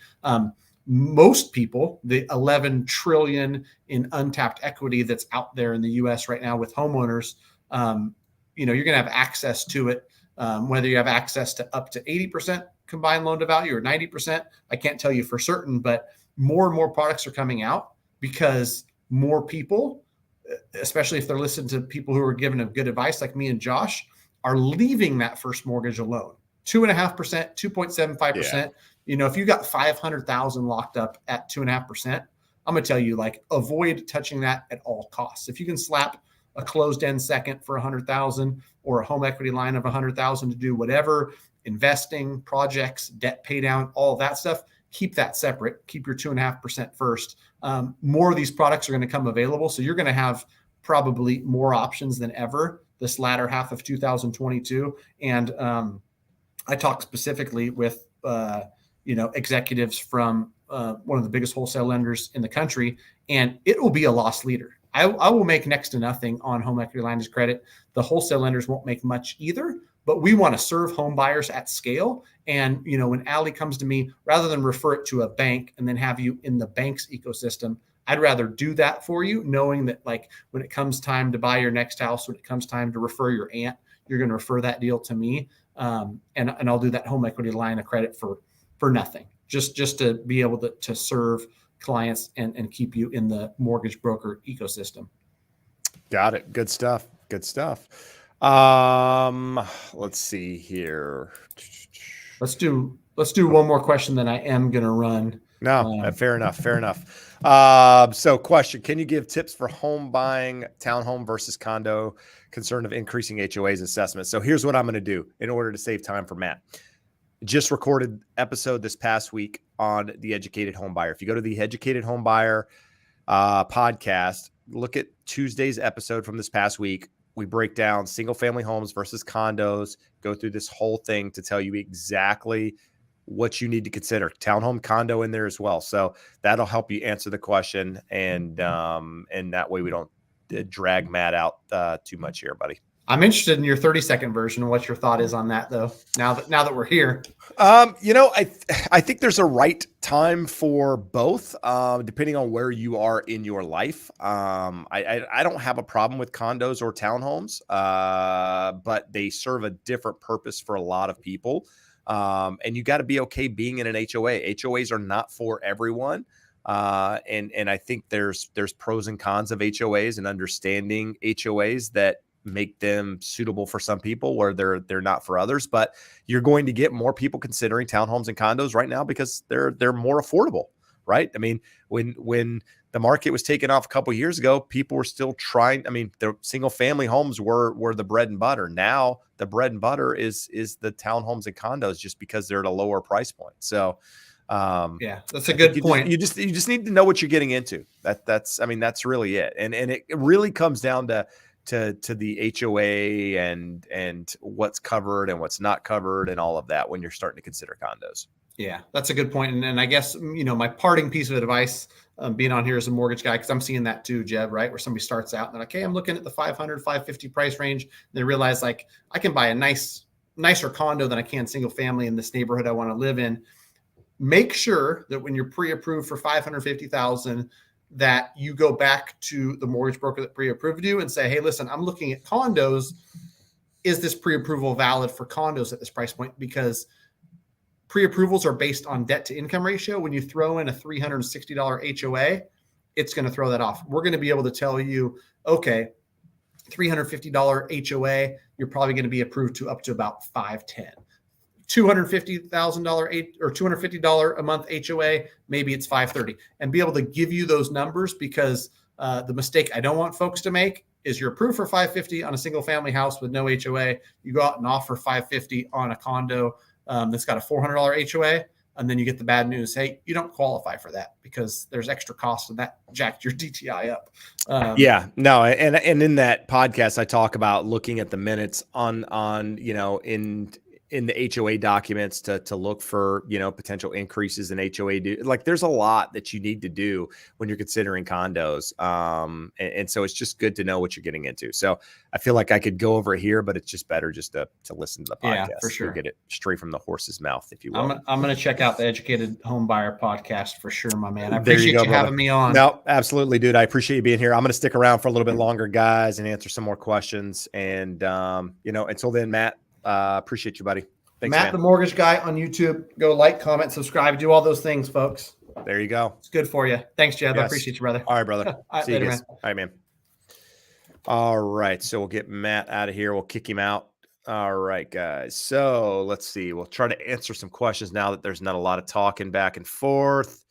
Most people, the 11 trillion in untapped equity that's out there in the US right now with homeowners, you're going to have access to it. Whether you have access to up to 80% combined loan to value or 90%, I can't tell you for certain, but more and more products are coming out because more people, especially if they're listening to people who are giving good advice like me and Josh, are leaving that first mortgage alone. 2.5%, 2.75%. Yeah. If you got 500,000 locked up at 2.5%, I'm going to tell you, like, avoid touching that at all costs. If you can slap a closed-end second for 100,000 or a home equity line of 100,000 to do whatever, investing, projects, debt pay down, all of that stuff, keep that separate. Keep your 2.5% first. More of these products are going to come available. So you're going to have probably more options than ever this latter half of 2022. And I talked specifically with, executives from one of the biggest wholesale lenders in the country, and it will be a loss leader. I will make next to nothing on home equity lines of credit. The wholesale lenders won't make much either, but we want to serve home buyers at scale. And, when Allie comes to me, rather than refer it to a bank and then have you in the bank's ecosystem, I'd rather do that for you, knowing that like when it comes time to buy your next house, when it comes time to refer your aunt, you're going to refer that deal to me. And I'll do that home equity line of credit for nothing, just to be able to serve clients and keep you in the mortgage broker ecosystem. Got it. Good stuff. Good stuff. Let's see here. Let's do one more question, then I am going to run. No, fair enough. Fair enough. So question, can you give tips for home buying, townhome versus condo, concern of increasing HOA's assessment? So here's what I'm going to do in order to save time for Matt. Just recorded episode this past week on the Educated Home Buyer. If you go to the Educated Home Buyer podcast, look at Tuesday's episode from this past week. We break down single family homes versus condos, go through this whole thing to tell you exactly what you need to consider. Townhome, condo in there as well. So that'll help you answer the question. And that way we don't drag Matt out too much here, buddy. I'm interested in your 30-second version. What your thought is on that, though. Now that we're here, I think there's a right time for both, depending on where you are in your life. I don't have a problem with condos or townhomes, but they serve a different purpose for a lot of people. And you got to be okay being in an HOA. HOAs are not for everyone. And I think there's pros and cons of HOAs and understanding HOAs that make them suitable for some people where they're not for others. But you're going to get more people considering townhomes and condos right now because they're more affordable, right? I mean, when the market was taken off a couple of years ago, people were still trying. I mean, the single family homes were the bread and butter. Now the bread and butter is the townhomes and condos, just because they're at a lower price point. So yeah, that's a good point. You just need to know what you're getting into. That's really it. And it really comes down to the HOA and what's covered and what's not covered and all of that when you're starting to consider condos. Yeah, that's a good point. And I guess, my parting piece of advice, being on here as a mortgage guy, because I'm seeing that too, Jeb, right? Where somebody starts out and they're like, hey, I'm looking at the 500, 550 price range. And they realize like I can buy a nicer condo than I can single family in this neighborhood I want to live in. Make sure that when you're pre-approved for $550,000, that you go back to the mortgage broker that pre-approved you and say, hey, listen, I'm looking at condos. Is this pre-approval valid for condos at this price point? Because pre-approvals are based on debt to income ratio. When you throw in a $360 HOA, it's going to throw that off. We're going to be able to tell you, okay, $350 HOA, you're probably going to be approved to up to about 510. $250,000 or $250 a month HOA, maybe it's 530, and be able to give you those numbers, because the mistake I don't want folks to make is you're approved for 550 on a single family house with no HOA. You go out and offer 550 on a condo that's got a $400 HOA, and then you get the bad news. Hey, you don't qualify for that because there's extra cost, and that jacked your DTI up. And in that podcast, I talk about looking at the minutes on in the HOA documents to look for, potential increases in HOA. Like there's a lot that you need to do when you're considering condos. And so it's just good to know what you're getting into. So I feel like I could go over here, but it's just better just to listen to the podcast. Yeah, for sure. You'll get it straight from the horse's mouth, if you will. I'm going to check out the Educated Home Buyer podcast for sure, my man. I appreciate you having me on. No, absolutely, dude. I appreciate you being here. I'm going to stick around for a little bit longer, guys, and answer some more questions. And, until then, Matt, appreciate you, buddy. Thanks, Matt, man. the mortgage guy on YouTube. Go like, comment, subscribe, do all those things, folks. There you go. It's good for you. Thanks, Jeb. Yes. I appreciate you, brother. All right, brother. See later, you guys. man. All right, man. All right. So we'll get Matt out of here. We'll kick him out. All right, guys. So let's see. We'll try to answer some questions now that there's not a lot of talking back and forth.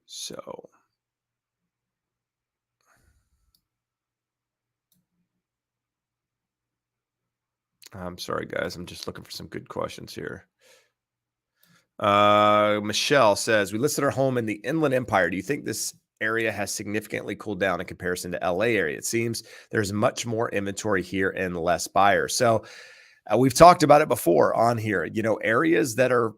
So I'm sorry, guys. I'm just looking for some good questions here. Michelle says, we listed our home in the Inland Empire. Do you think this area has significantly cooled down in comparison to LA area? It seems there's much more inventory here and less buyers. So we've talked about it before on here, areas that are,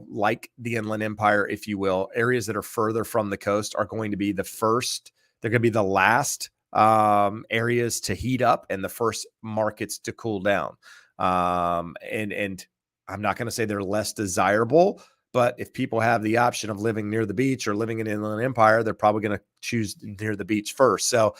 like the Inland Empire, if you will, areas that are further from the coast are going to be the first, they're going to be the last areas to heat up and the first markets to cool down. And I'm not going to say they're less desirable, but if people have the option of living near the beach or living in Inland Empire, they're probably going to choose near the beach first. So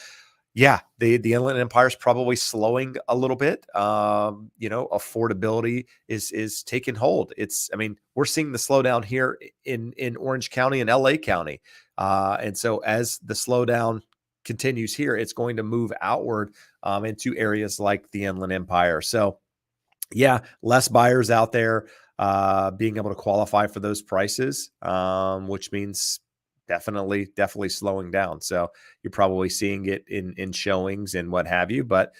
yeah, the Inland Empire is probably slowing a little bit. Affordability is taking hold. We're seeing the slowdown here in Orange County and LA County. And so as the slowdown continues here, it's going to move outward into areas like the Inland Empire. So yeah, less buyers out there being able to qualify for those prices, which means definitely slowing down. So you're probably seeing it in showings and what have you, but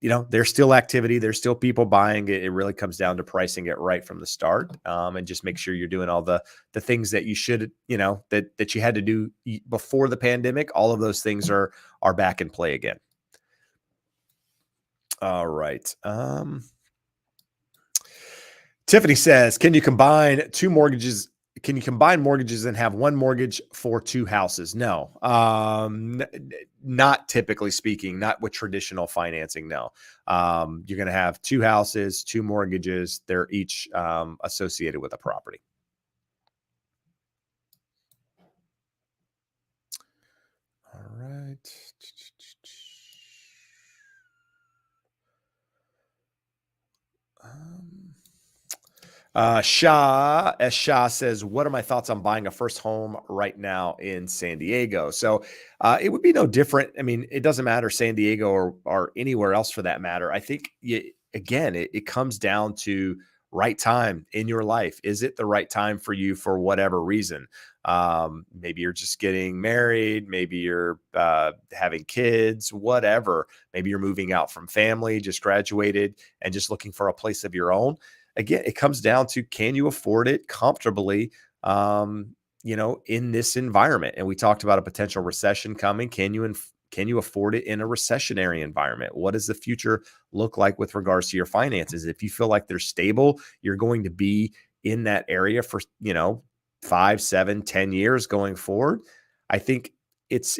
there's still activity. There's still people buying it. It really comes down to pricing it right from the start, and just make sure you're doing all the things that you should, that you had to do before the pandemic. All of those things are back in play again. All right. Tiffany says, can you combine mortgages and have one mortgage for two houses? No, not typically speaking, not with traditional financing. No, you're going to have two houses, two mortgages. They're each associated with a property. All right. Shah says, what are my thoughts on buying a first home right now in San Diego? So it would be no different. I mean, it doesn't matter San Diego or anywhere else for that matter. I think, it comes down to right time in your life. Is it the right time for you for whatever reason? Maybe you're just getting married. Maybe you're having kids, whatever. Maybe you're moving out from family, just graduated and just looking for a place of your own. Again, it comes down to, can you afford it comfortably, in this environment? And we talked about a potential recession coming. Can you afford it in a recessionary environment? What does the future look like with regards to your finances? If you feel like they're stable, you're going to be in that area for, 5, 7, 10 years going forward. I think it's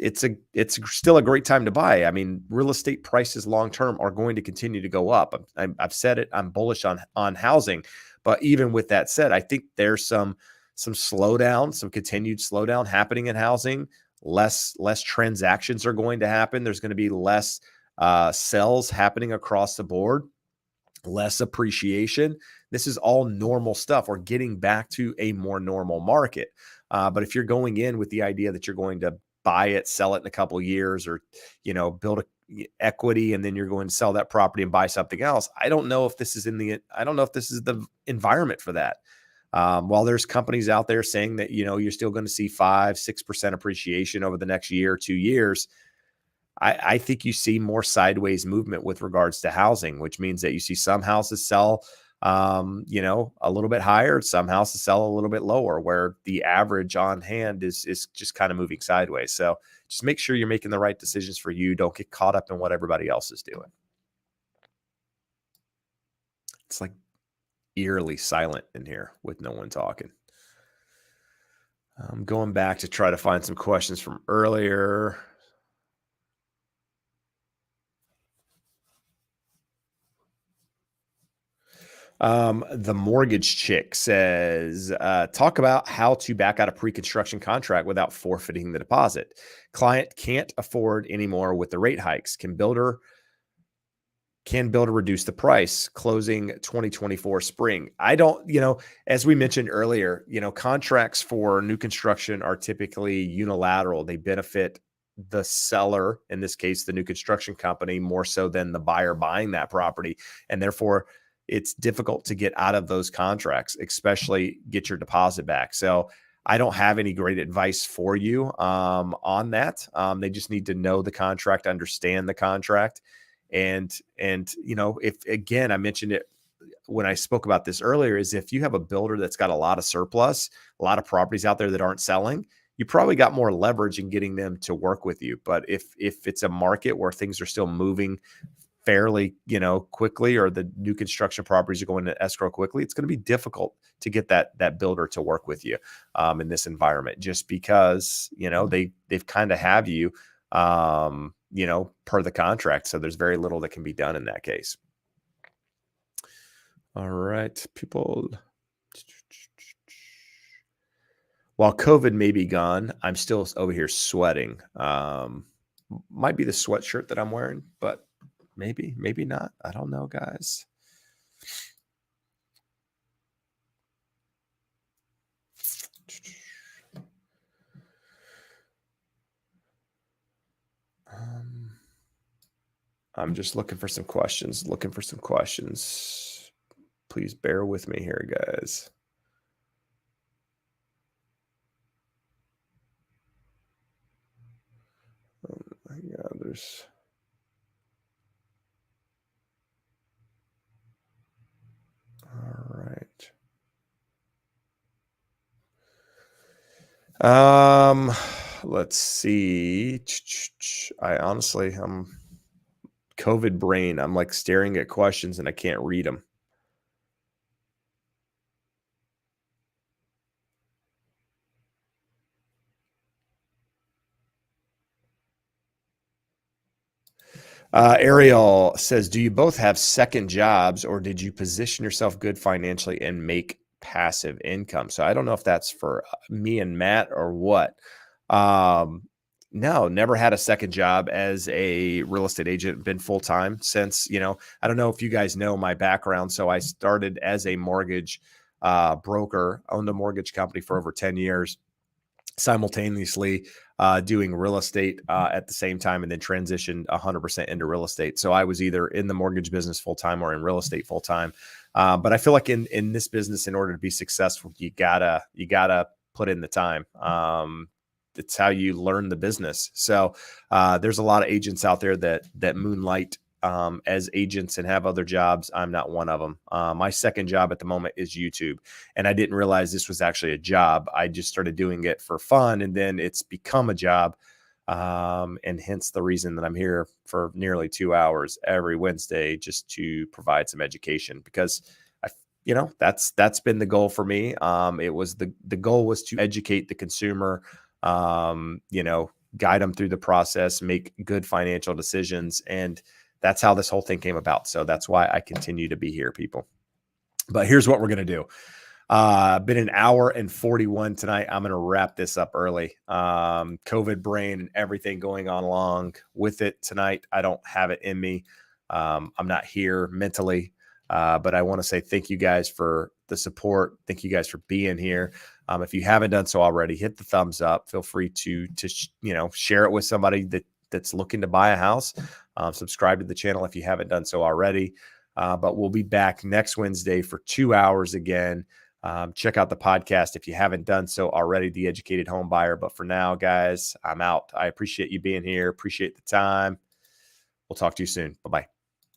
still a great time to buy. I mean, real estate prices long-term are going to continue to go up. I've said it, I'm bullish on housing, but even with that said, I think there's some slowdown, some continued slowdown happening in housing. Less transactions are going to happen. There's going to be less sales happening across the board, less appreciation. This is all normal stuff. We're getting back to a more normal market. But if you're going in with the idea that you're going to buy it, sell it in a couple of years, or, build equity, and then you're going to sell that property and buy something else, I don't know if this is the environment for that. While there's companies out there saying that, you're still going to see 5-6% appreciation over the next year or 2 years, I think you see more sideways movement with regards to housing, which means that you see some houses sell, a little bit higher, some houses sell a little bit lower, where the average on hand is just kind of moving sideways. So just make sure you're making the right decisions for you. Don't get caught up in what everybody else is doing. It's like eerily silent in here with no one talking. I'm going back to try to find some questions from earlier. The mortgage chick says, talk about how to back out a pre-construction contract without forfeiting the deposit. Client can't afford anymore with the rate hikes. Can builder reduce the price? Closing 2024 spring. I don't, as we mentioned earlier, contracts for new construction are typically unilateral. They benefit the seller, in this case, the new construction company, more so than the buyer buying that property. And therefore, it's difficult to get out of those contracts, especially get your deposit back. So I don't have any great advice for you on that. They just need to know the contract, understand the contract, And, if, again, I mentioned it when I spoke about this earlier, is if you have a builder that's got a lot of surplus, a lot of properties out there that aren't selling, you probably got more leverage in getting them to work with you. But if it's a market where things are still moving fairly, quickly, or the new construction properties are going to escrow quickly, it's going to be difficult to get that builder to work with you in this environment, just because, they've kind of have you, per the contract. So there's very little that can be done in that case. All right, people. While COVID may be gone, I'm still over here sweating. Might be the sweatshirt that I'm wearing, but maybe not. I don't know, guys. I'm just looking for some questions. Please bear with me here, guys. Oh my God, there's... All right. Let's see. I'm COVID brain. I'm like staring at questions and I can't read them. Ariel says, do you both have second jobs, or did you position yourself good financially and make passive income? So I don't know if that's for me and Matt or what. No, never had a second job as a real estate agent, been full-time since, I don't know if you guys know my background. So I started as a mortgage broker, owned a mortgage company for over 10 years, simultaneously doing real estate at the same time, and then transitioned 100% into real estate. So I was either in the mortgage business full-time or in real estate full-time. But I feel like in this business, in order to be successful, you gotta put in the time. It's how you learn the business. So there's a lot of agents out there that moonlight as agents and have other jobs. I'm not one of them. My second job at the moment is YouTube. And I didn't realize this was actually a job. I just started doing it for fun, and then it's become a job. And hence the reason that I'm here for nearly 2 hours every Wednesday, just to provide some education, because that's been the goal for me. It was the goal was to educate the consumer, guide them through the process, make good financial decisions. And that's how this whole thing came about. So that's why I continue to be here, people. But here's what we're going to do. Been an hour and 41 tonight. I'm going to wrap this up early. COVID brain and everything going on along with it tonight. I don't have it in me. I'm not here mentally. But I want to say thank you guys for the support. Thank you guys for being here. If you haven't done so already, hit the thumbs up. Feel free to share it with somebody that's looking to buy a house. Subscribe to the channel if you haven't done so already. But we'll be back next Wednesday for 2 hours again. Check out the podcast if you haven't done so already, The Educated Home Buyer. But for now, guys, I'm out. I appreciate you being here. Appreciate the time. We'll talk to you soon. Bye-bye.